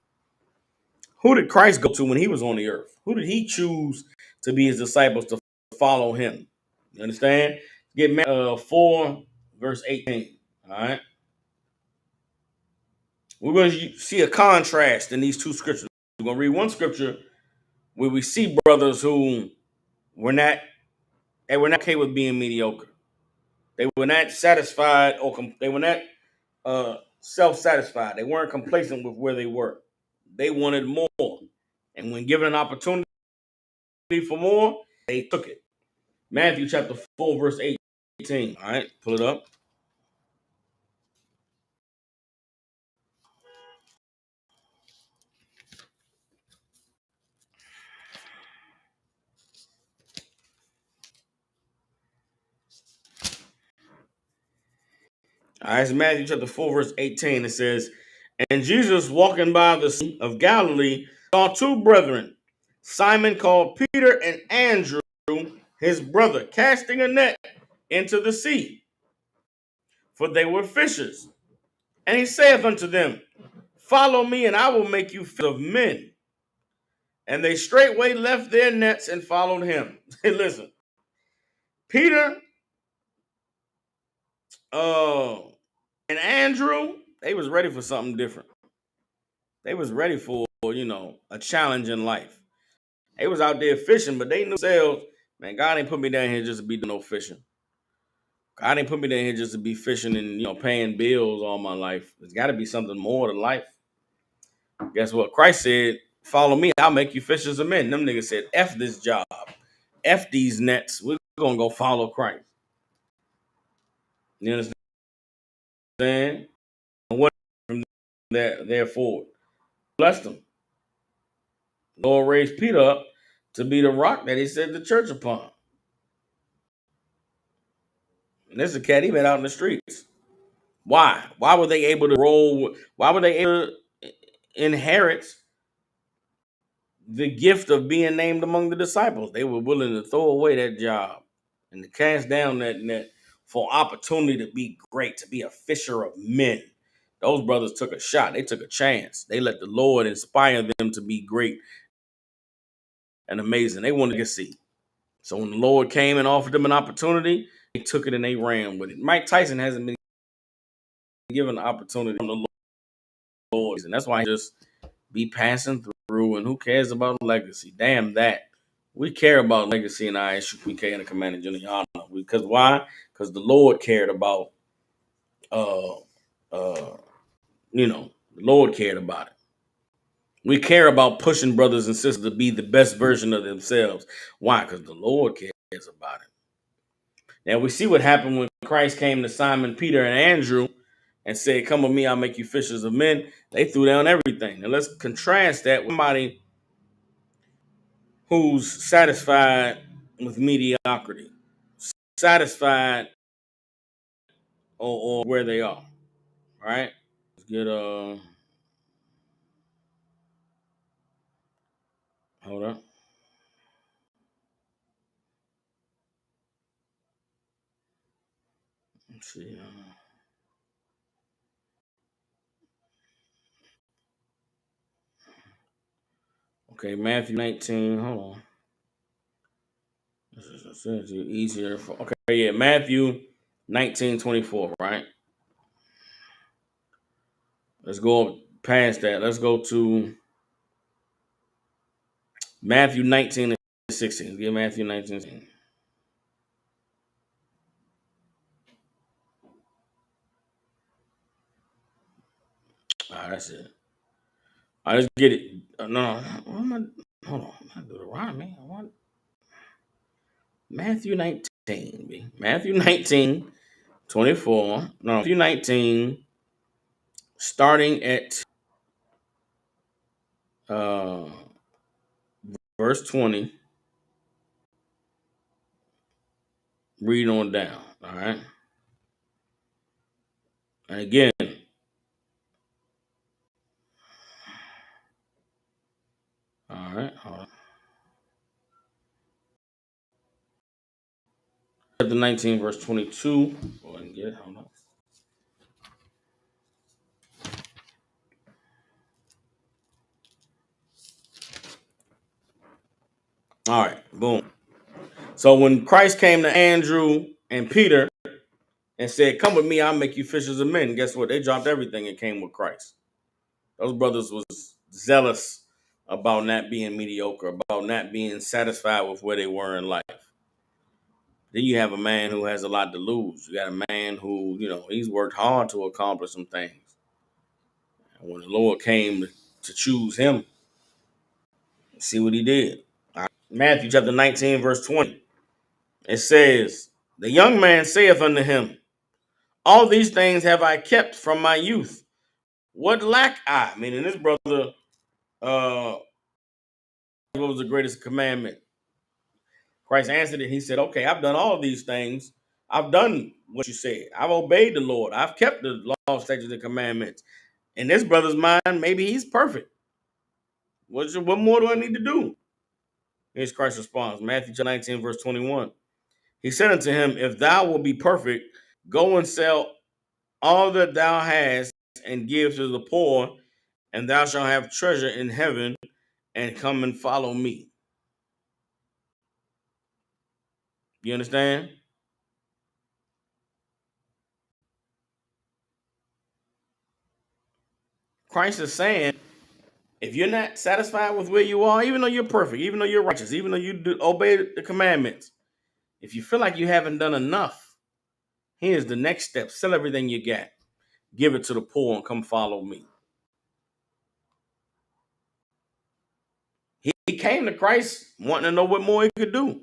Who did Christ go to when he was on the earth? Who did he choose to be his disciples to follow him? You understand? Get 4, verse 18. All right. We're going to see a contrast in these two scriptures. We're going to read one scripture where we see brothers who were not, they were not okay with being mediocre. They were not satisfied they were not self-satisfied. They weren't complacent with where they were. They wanted more. And when given an opportunity for more, they took it. Matthew chapter 4, verse 18. All right, pull it up. All right, it's Matthew chapter 4, verse 18. It says, and Jesus, walking by the Sea of Galilee, saw two brethren, Simon called Peter and Andrew, his brother, casting a net into the sea, for they were fishers. And he saith unto them, follow me, and I will make you fishers of men. And they straightway left their nets and followed him. Hey, listen, Peter and Andrew, they was ready for something different. They was ready for, a challenge in life. They was out there fishing, but they knew themselves, man, God ain't put me down here just to be doing no fishing. God ain't put me down here just to be fishing and, paying bills all my life. There's got to be something more to life. Guess what? Christ said, follow me, I'll make you fishers of men. Them niggas said, F this job. F these nets. We're going to go follow Christ. You understand? And what from therefore blessed them. Lord raised Peter up to be the rock that he set the church upon. And this is a cat he met out in the streets. Why? Why were they able to roll? Why were they able to inherit the gift of being named among the disciples. They were willing to throw away that job and to cast down that net for opportunity to be great, to be a fisher of men. Those brothers took a shot. They took a chance. They let the Lord inspire them to be great and amazing. They wanted to see. So when the Lord came and offered them an opportunity, they took it and they ran with it. Mike Tyson hasn't been given the opportunity from the Lord, and that's why he just be passing through. And who cares about legacy? Damn that. We care about legacy in our SUPK and the Commander General Honor. Because why? Because the Lord cared about, uh, uh, the Lord cared about it. We care about pushing brothers and sisters to be the best version of themselves. Why? Because the Lord cares about it. Now we see what happened when Christ came to Simon, Peter, and Andrew and said, "Come with me, I'll make you fishers of men." They threw down everything. And let's contrast that with somebody who's satisfied with mediocrity, satisfied or where they are. Right? Let's get hold up. Let's see. Okay, Matthew 19. Hold on. This is easier for okay, yeah, Matthew 19:24, right? Let's go past that. Let's go to Matthew 19:16. Get Matthew 19:16. All right, that's it. All right, let's get it. No, what am I? Hold on. I'm not Deuteronomy. I want Matthew 19. Matthew 19:24. No, Matthew 19, starting at uh, verse 20. Read on down. All right. And again, all right. Hold on. Chapter 19, verse 22. Go ahead and get it. Hold on. All right. Boom. So when Christ came to Andrew and Peter and said, "Come with me, I'll make you fishers of men," guess what? They dropped everything and came with Christ. Those brothers was zealous about not being mediocre, about not being satisfied with where they were in life. Then you have a man who has a lot to lose. You got a man who, he's worked hard to accomplish some things. And when the Lord came to choose him, see what he did. All right. Matthew chapter 19, verse 20. It says, "The young man saith unto him, All these things have I kept from my youth. What lack I?" Meaning this brother, what was the greatest commandment? Christ answered it. He said, "Okay, I've done all these things. I've done what you said. I've obeyed the Lord. I've kept the law, statutes, and commandments." In this brother's mind, maybe he's perfect. What more do I need to do? Here's Christ's response. Matthew 19, verse 21. He said unto him, "If thou wilt be perfect, go and sell all that thou hast and give to the poor, and thou shalt have treasure in heaven, and come and follow me." You understand? Christ is saying, if you're not satisfied with where you are, even though you're perfect, even though you're righteous, even though you obey the commandments, if you feel like you haven't done enough, here's the next step. Sell everything you got. Give it to the poor and come follow me. He came to Christ wanting to know what more he could do.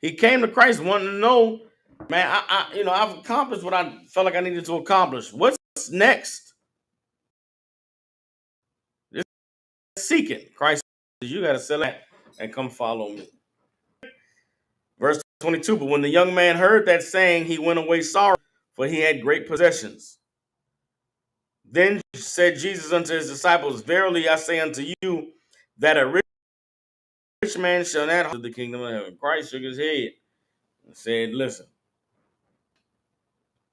He came to Christ wanting to know, man, I've accomplished what I felt like I needed to accomplish. What's next? This seeking. Christ says, you got to sell that and come follow me. Verse 22, but when the young man heard that saying, he went away sorrowful, for he had great possessions. Then said Jesus unto his disciples, "Verily I say unto you, that a rich rich man shall not hold the kingdom of heaven. Christ shook his head and said, listen,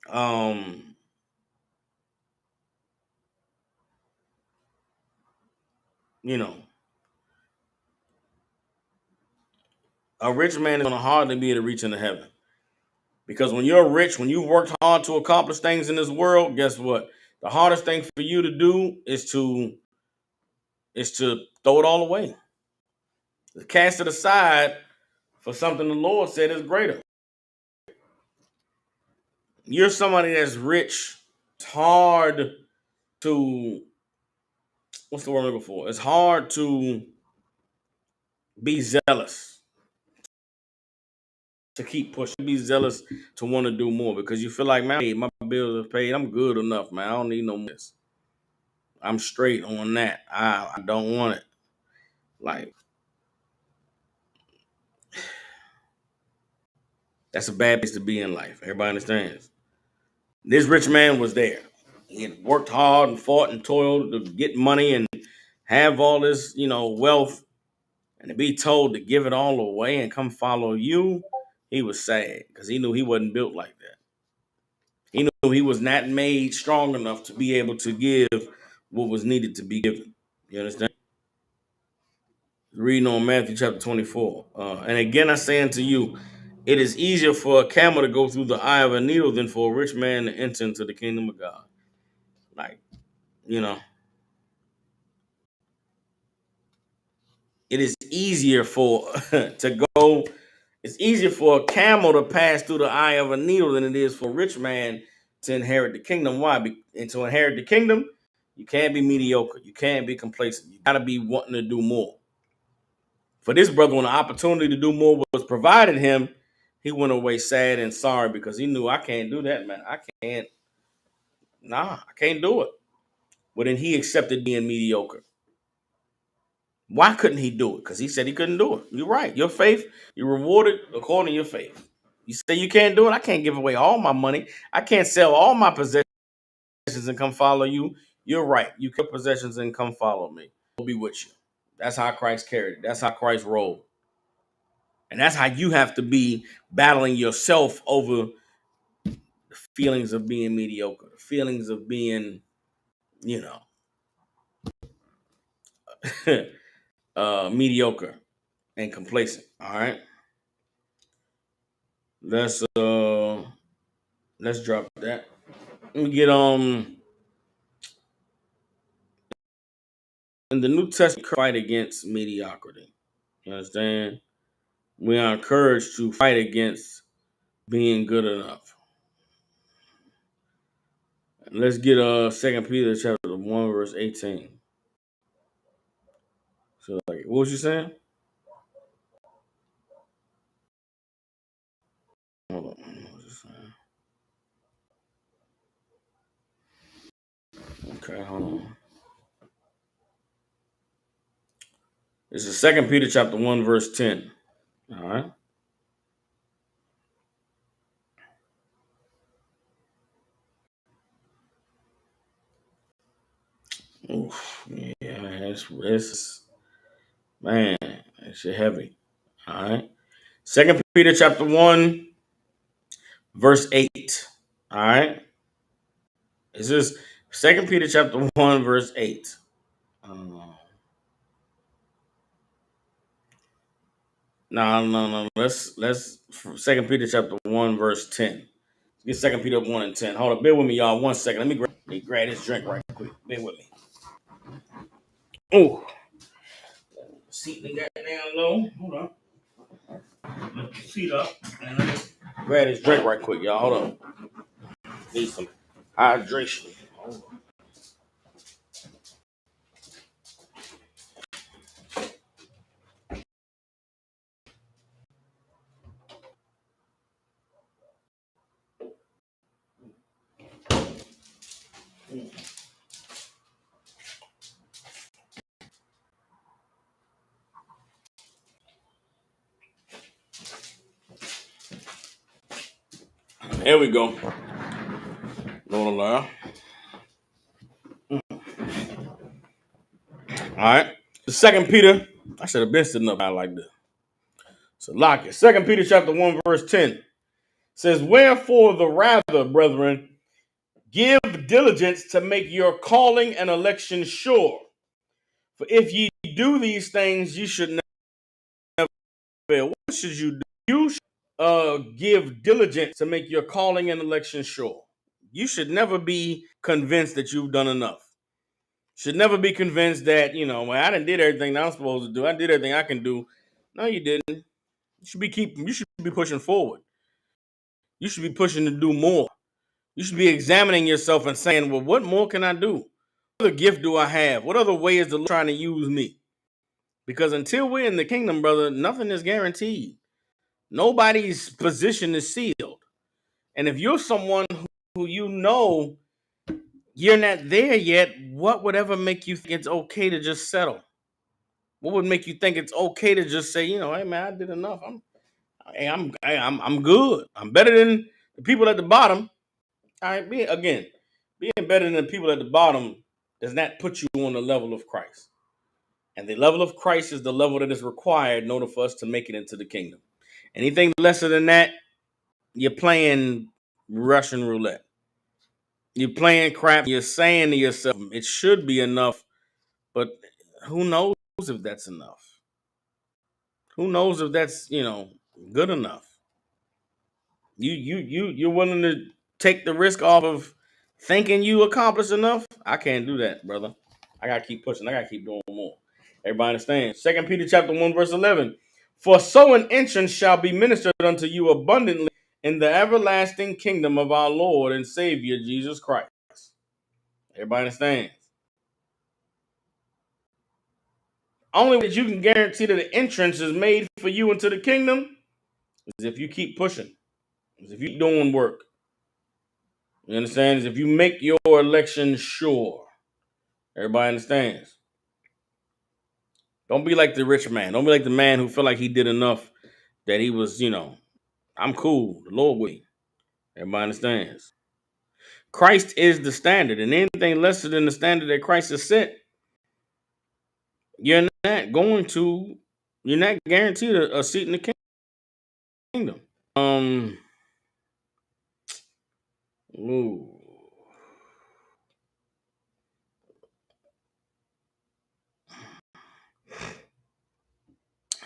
um, you know, a rich man is going to hardly be able to reach into heaven. Because when you're rich, when you've worked hard to accomplish things in this world, guess what? The hardest thing for you to do is to throw it all away. Cast it aside for something the Lord said is greater. You're somebody that's rich. It's hard to, what's the word I'm looking for? It's hard to be zealous, to keep pushing, be zealous to want to do more because you feel like, man, hey, my bills are paid. I'm good enough, man. I don't need no more. I'm straight on that. I don't want it. Like, that's a bad place to be in life. Everybody understands. This rich man was there. He had worked hard and fought and toiled to get money and have all this, wealth, and to be told to give it all away and come follow you, he was sad because he knew he wasn't built like that. He knew he was not made strong enough to be able to give what was needed to be given. You understand? Reading on Matthew chapter 24. And again, I say unto you, it is easier for a camel to go through the eye of a needle than for a rich man to enter into the kingdom of God. Like, it is easier it's easier for a camel to pass through the eye of a needle than it is for a rich man to inherit the kingdom. Why? And to inherit the kingdom, you can't be mediocre. You can't be complacent. You got to be wanting to do more. For this brother, when the opportunity to do more was provided him, he went away sad and sorry because he knew, I can't do that, man. I can't do it. But then he accepted being mediocre. Why couldn't he do it? Because he said he couldn't do it. You're right. Your faith, you're rewarded according to your faith. You say you can't do it. I can't give away all my money. I can't sell all my possessions and come follow you. You're right. You keep possessions and come follow me. I'll be with you. That's how Christ carried it. That's how Christ rolled. And that's how you have to be battling yourself over the feelings of being mediocre, the feelings of being, mediocre and complacent. All right. Let's drop that. Let me get in the New Testament, fight against mediocrity. You understand? We are encouraged to fight against being good enough. Let's get 2 Peter chapter 1, verse 18. So like, what was you saying? Hold on. What was you saying? Okay, hold on. This is 2 Peter chapter 1, verse 10. All right. Oof, yeah, it's man, it's heavy. All right. 2 Peter chapter 1, verse 8. All right. This is 2 Peter chapter 1, verse 8. No. Let's 2 Peter chapter 1, verse 10. Get 2 Peter 1 and 10. Hold on, bear with me, y'all. 1 second. Let me grab this drink right quick. Bear with me. Oh, seat got down low. Hold on. Lift the seat up and let me grab this drink right quick, y'all. Hold on. Need some hydration. Hold on. There we go. Lord allow. All right. The 2 Peter I should have been sitting up like this. So lock it. 2 Peter chapter 1, verse 10 says, wherefore the rather, brethren, give diligence to make your calling and election sure. For if ye do these things, you should never fail. What should you do? You should give diligence to make your calling and election sure. You should never be convinced that you've done enough. Should never be convinced that, well, I done did everything I'm supposed to do. I did everything I can do. No, you didn't. You should be pushing forward. You should be pushing to do more. You should be examining yourself and saying, well, what more can I do? What other gift do I have? What other way is the Lord trying to use me? Because until we're in the kingdom, brother, nothing is guaranteed. Nobody's position is sealed. And if you're someone who you're not there yet, what would ever make you think it's okay to just settle? What would make you think it's okay to just say, hey man, I did enough. I'm good. I'm better than the people at the bottom. All right, being better than the people at the bottom does not put you on the level of Christ. And the level of Christ is the level that is required in order for us to make it into the kingdom. Anything lesser than that, you're playing Russian roulette. You're playing crap. You're saying to yourself, it should be enough, but who knows if that's enough? Who knows if that's, good enough? You're willing to take the risk off of thinking you accomplished enough? I can't do that, brother. I gotta keep pushing. I gotta keep doing more. Everybody understands. 2 Peter chapter 1, verse 11. For so an entrance shall be ministered unto you abundantly in the everlasting kingdom of our Lord and Savior Jesus Christ. Everybody understands. Only way that you can guarantee that the entrance is made for you into the kingdom is if you keep pushing, is if you keep doing work. You understand? Is if you make your election sure. Everybody understands. Don't be like the rich man. Don't be like the man who felt like he did enough that he was, I'm cool. The Lord with me. Everybody understands. Christ is the standard, and anything lesser than the standard that Christ has set, you're not guaranteed a seat in the kingdom. Ooh.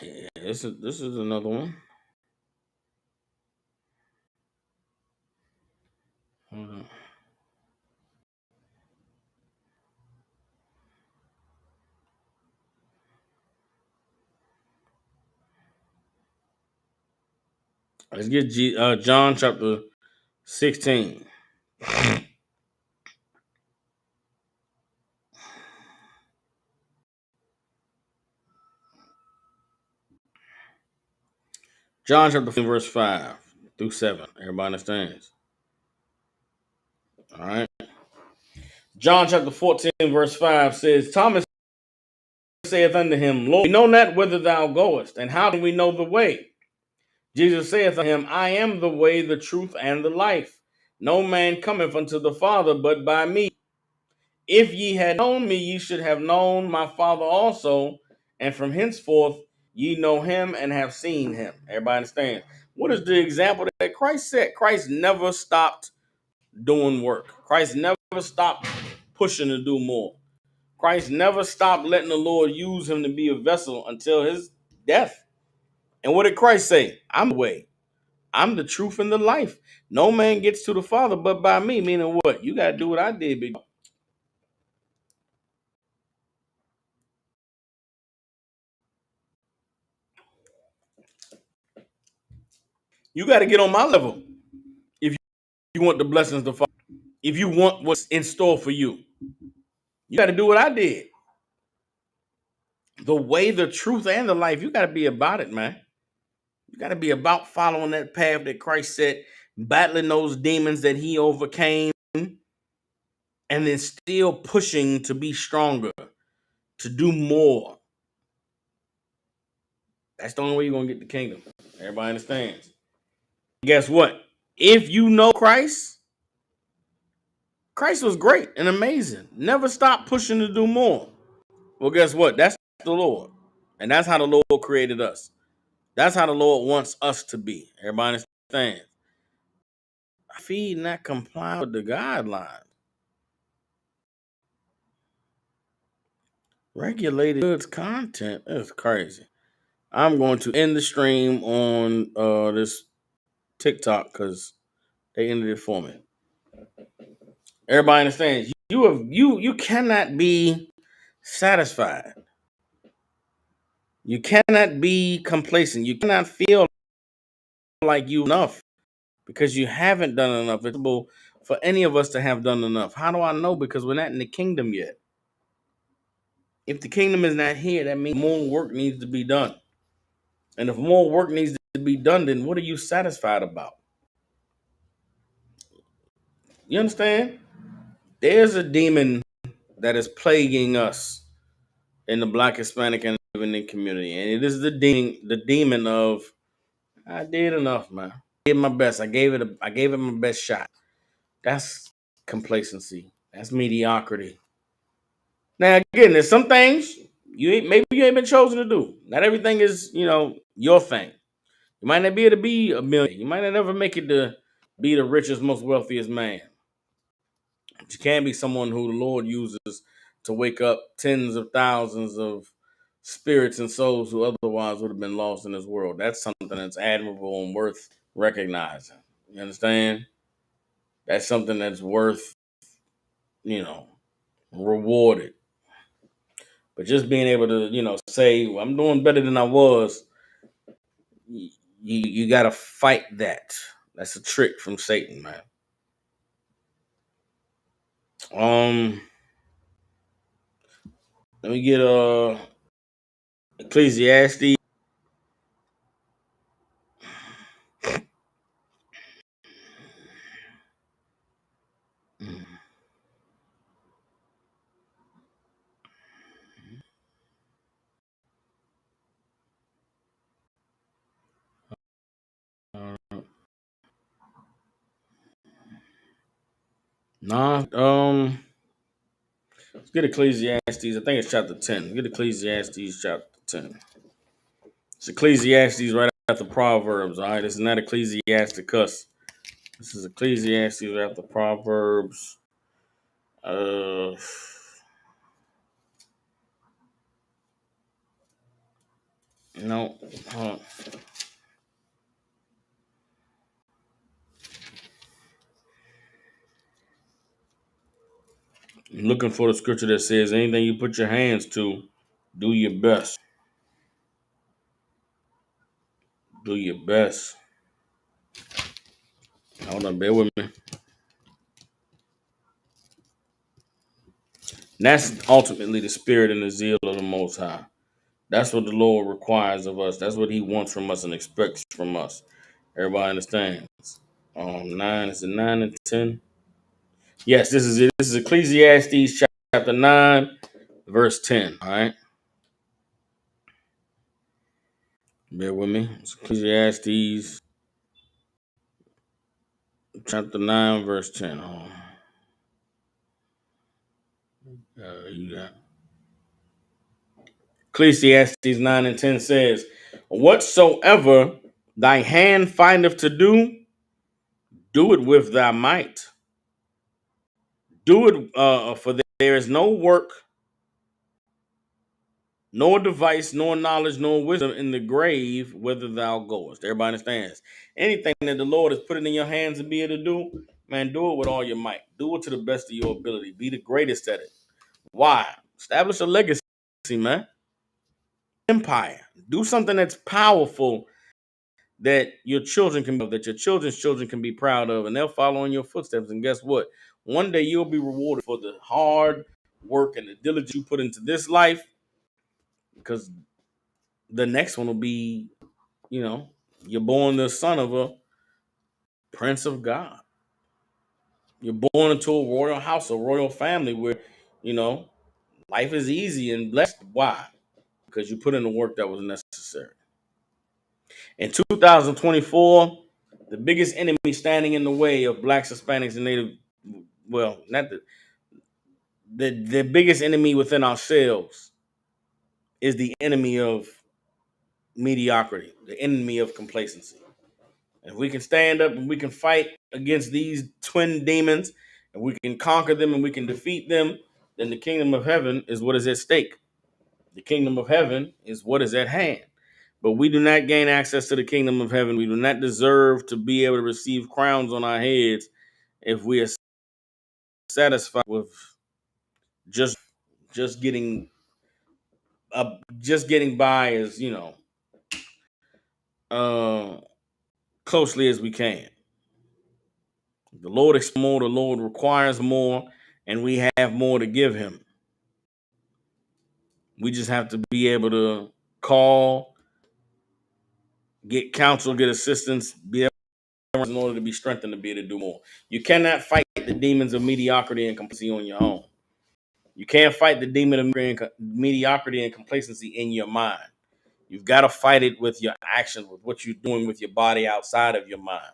Yeah, this is another one. Hold on. Let's get John chapter 16. John chapter 15, verse 5 through 7. Everybody understands. All right. John chapter 14, verse 5 says, Thomas saith unto him, Lord, we know not whither thou goest, and how can we know the way? Jesus saith unto him, I am the way, the truth, and the life. No man cometh unto the Father but by me. If ye had known me, ye should have known my Father also, and from henceforth ye know him and have seen him. Everybody understands. What is the example that Christ set? Christ never stopped doing work. Christ never stopped pushing to do more. Christ never stopped letting the Lord use him to be a vessel until his death. And what did Christ say? I'm the way. I'm the truth and the life. No man gets to the Father but by me. Meaning what? You got to do what I did, big. You got to get on my level if you want the blessings to follow. If you want what's in store for you, you got to do what I did. The way, the truth, and the life. You got to be about it, man. You got to be about following that path that Christ set, battling those demons that he overcame, and then still pushing to be stronger, to do more. That's the only way you're going to get the kingdom. Everybody understands. Guess what? If you know Christ, Christ was great and amazing. Never stopped pushing to do more. Well, guess what? That's the Lord. And that's how the Lord created us. That's how the Lord wants us to be. Everybody understands? Feed, not comply with the guidelines. Regulated goods content. That's crazy. I'm going to end the stream on this TikTok because they ended it for me. Everybody understands. You cannot be satisfied. You cannot be complacent. You cannot feel like you enough because you haven't done enough. It's impossible for any of us to have done enough. How do I know? Because we're not in the kingdom yet. If the kingdom is not here, that means more work needs to be done. And if more work needs to be done, then what are you satisfied about? You understand? There's a demon that is plaguing us in the Black, Hispanic, and Indian community, and it is the demon of I did enough, man. I did my best. I gave it my best shot. That's complacency. That's mediocrity. Now again, there's some things you ain't been chosen to do. Not everything is your thing. You might not be able to be a million. You might not ever make it to be the richest, most wealthiest man. But you can be someone who the Lord uses to wake up tens of thousands of spirits and souls who otherwise would have been lost in this world. That's something that's admirable and worth recognizing. You understand? That's something that's worth, rewarded. But just being able to, say, well, I'm doing better than I was, you got to fight that. That's a trick from Satan, man. Let me get Ecclesiastes. Nah, let's get Ecclesiastes. I think it's chapter 10. Get Ecclesiastes chapter 10. It's Ecclesiastes right after Proverbs. All right, this is not Ecclesiasticus. This is Ecclesiastes right after Proverbs. Uh, no, hold on. I'm looking for the scripture that says anything you put your hands to, do your best. Do your best. Hold on, bear with me. And that's ultimately the spirit and the zeal of the Most High. That's what the Lord requires of us. That's what He wants from us and expects from us. Everybody understands. 9 is it 9 and 10? Yes, this is it. This is Ecclesiastes chapter 9, verse 10. All right. Bear with me. It's Ecclesiastes chapter 9, verse 10. You got Ecclesiastes 9 and 10 says, whatsoever thy hand findeth to do, do it with thy might. Do it, for there is no work, nor device, nor knowledge, nor wisdom in the grave, whither thou goest. Everybody understands. Anything that the Lord has put it in your hands to be able to do, man, do it with all your might. Do it to the best of your ability. Be the greatest at it. Why? Establish a legacy, man. Empire. Do something that's powerful that your children can, that your children's children can be proud of, and they'll follow in your footsteps. And guess what? One day you'll be rewarded for the hard work and the diligence you put into this life, because the next one will be, you're born the son of a prince of God. You're born into a royal house, a royal family where, you know, life is easy and blessed. Why? Because you put in the work that was necessary. In 2024, the biggest enemy standing in the way of blacks, Hispanics, and Native, well, not the biggest enemy within ourselves is the enemy of mediocrity, the enemy of complacency. And if we can stand up and we can fight against these twin demons and we can conquer them and we can defeat them, then the kingdom of heaven is what is at stake. The kingdom of heaven is what is at hand. But we do not gain access to the kingdom of heaven. We do not deserve to be able to receive crowns on our heads if we are satisfied with just just getting just getting by as uh, closely as we can. The Lord expects more, the Lord requires more, and we have more to give him. We just have to be able to call, get counsel, get assistance, be able in order to be strengthened to be able to do more. You cannot fight the demons of mediocrity and complacency on your own. You can't fight the demon of mediocrity and complacency in your mind. You've got to fight it with your action, with what you're doing with your body outside of your mind.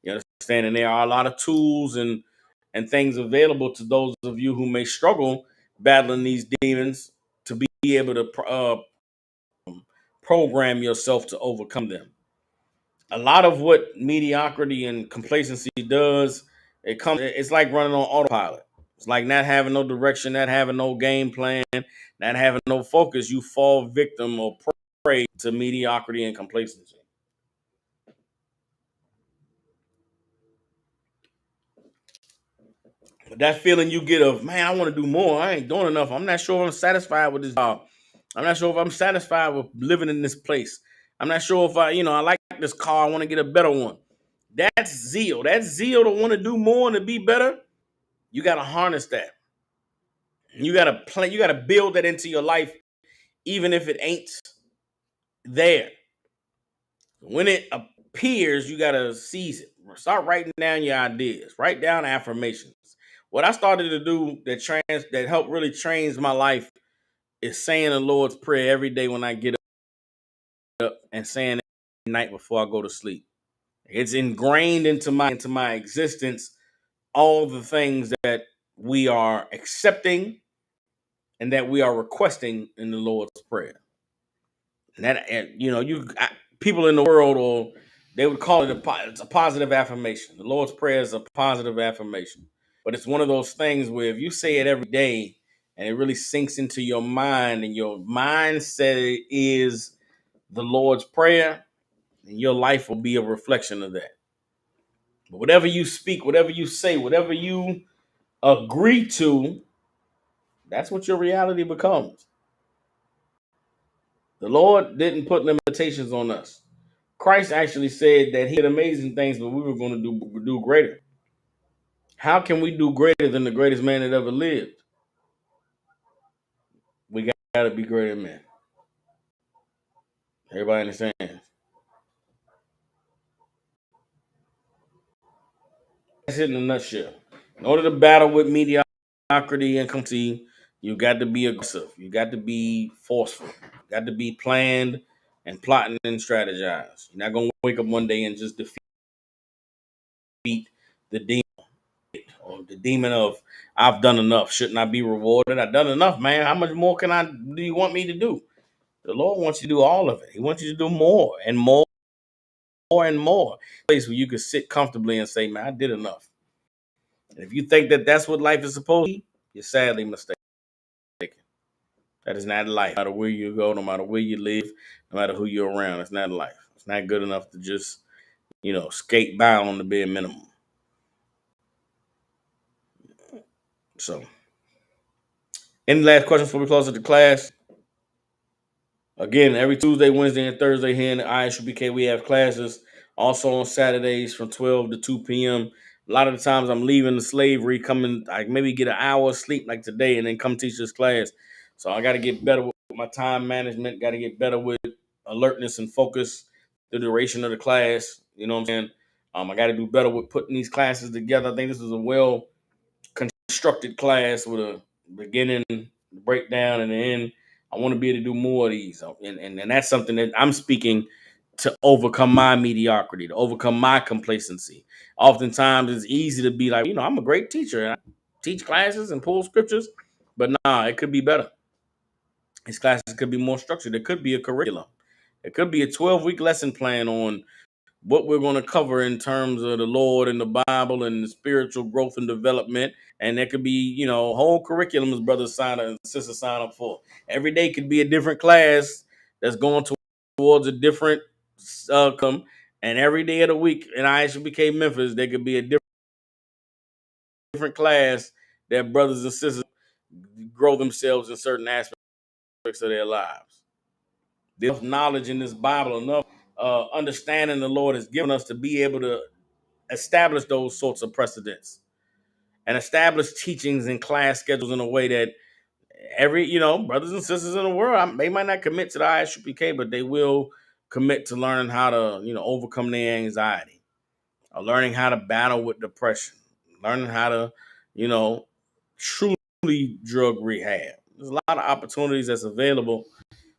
You understand? And there are a lot of tools and things available to those of you who may struggle battling these demons to be able to program yourself to overcome them. A lot of what mediocrity and complacency does, it's like running on autopilot. It's like not having no direction, not having no game plan, not having no focus. You fall victim or prey to mediocrity and complacency. But that feeling you get of, man, I want to do more. I ain't doing enough. I'm not sure if I'm satisfied with this job. I'm not sure if I'm satisfied with living in this place. I'm not sure if I like this car. I want to get a better one. That's zeal. That's zeal to want to do more and to be better. You got to harness that. You got to plan. You got to build that into your life, even if it ain't there. When it appears, you got to seize it. Start writing down your ideas. Write down affirmations. What I started to do that helped really change my life is saying the Lord's Prayer every day when I get up and saying it at night before I go to sleep. It's ingrained into my existence all the things that we are accepting and that we are requesting in the Lord's Prayer. And that people in the world, or they would call it it's a positive affirmation. The Lord's Prayer is a positive affirmation, but it's one of those things where if you say it every day and it really sinks into your mind, and your mindset is the Lord's Prayer, and your life will be a reflection of that. But whatever you speak, whatever you say, whatever you agree to, that's what your reality becomes. The Lord didn't put limitations on us. Christ actually said that he did amazing things, but we were going to do greater. How can we do greater than the greatest man that ever lived? We got to be greater men. Everybody understands? That's it in a nutshell. In order to battle with mediocrity and complacency, you got to be aggressive. You got to be forceful. You got to be planned and plotting and strategize. You're not going to wake up one day and just defeat the demon, or the demon of I've done enough. Shouldn't I be rewarded? I've done enough, man. How much more do you want me to do? The Lord wants you to do all of it. He wants you to do more and more and more. A place where you can sit comfortably and say, man, I did enough. And if you think that that's what life is supposed to be, you're sadly mistaken. That is not life. No matter where you go, no matter where you live, no matter who you're around, it's not life. It's not good enough to just, skate by on the bare minimum. So, any last questions before we close out the class? Again, every Tuesday, Wednesday, and Thursday here in the ISUBK, we have classes. Also on Saturdays from 12 to 2 p.m. A lot of the times I'm leaving the slavery, coming, I maybe get an hour of sleep like today, and then come teach this class. So I got to get better with my time management, got to get better with alertness and focus, the duration of the class. You know what I'm saying? I got to do better with putting these classes together. I think this is a well constructed class with a beginning, breakdown, and the end. I want to be able to do more of these. And that's something that I'm speaking to overcome my mediocrity, to overcome my complacency. Oftentimes it's easy to be like, I'm a great teacher. And I teach classes and pull scriptures, but nah, it could be better. These classes could be more structured. There could be a curriculum. It could be a 12-week lesson plan on what we're going to cover in terms of the Lord and the Bible and the spiritual growth and development. And there could be, whole curriculums brothers sign up and sisters sign up for. Every day could be a different class that's going towards a different come. And every day of the week in ISUPK Memphis, there could be a different class that brothers and sisters grow themselves in certain aspects of their lives. There's enough knowledge in this Bible, enough understanding the Lord has given us to be able to establish those sorts of precedents and establish teachings and class schedules in a way that every, brothers and sisters in the world, they might not commit to the ISUPK, but they will commit to learning how to, overcome their anxiety, or learning how to battle with depression, learning how to, truly drug rehab. There's a lot of opportunities that's available.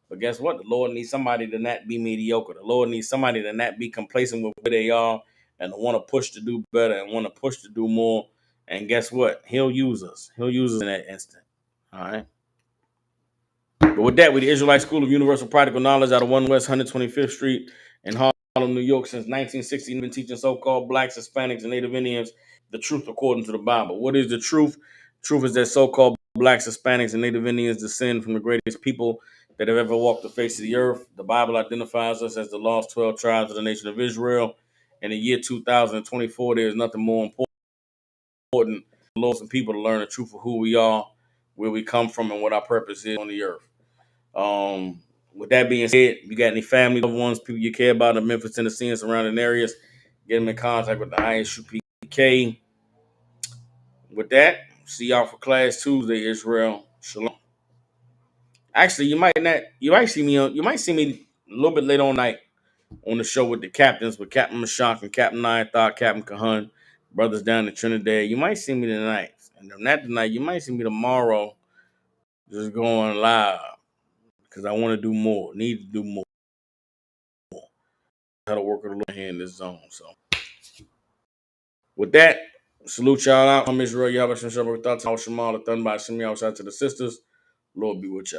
But guess what? The Lord needs somebody to not be mediocre. The Lord needs somebody to not be complacent with where they are and to want to push to do better and want to push to do more. And guess what? He'll use us. He'll use us in that instant. All right. But with that, we're the Israelite School of Universal Practical Knowledge out of 1 West 125th Street in Harlem, New York since 1960. We've been teaching so-called blacks, Hispanics, and Native Indians the truth according to the Bible. What is the truth? Truth is that so-called blacks, Hispanics, and Native Indians descend from the greatest people that have ever walked the face of the earth. The Bible identifies us as the lost 12 tribes of the nation of Israel. In the year 2024, there is nothing more important for Lord and people to learn the truth of who we are, where we come from, and what our purpose is on the earth. With that being said, you got any family, loved ones, people you care about in Memphis, Tennessee, and surrounding areas, get them in contact with the ISUPK. With that, see y'all for class Tuesday, Israel. Shalom. Actually, you might see me a little bit later on night on the show with the captains, with Captain Mashak and Captain Nine Captain Kahan, brothers down in Trinidad. You might see me tonight. And if not tonight, you might see me tomorrow just going live. Because I want to do more. Need to do more. How to work with a little here in this zone. So with that, salute y'all out. I'm Israel Yabashim Shabbat Shamal, the Thun by Shimmy, shout out to the sisters. Lord be with y'all.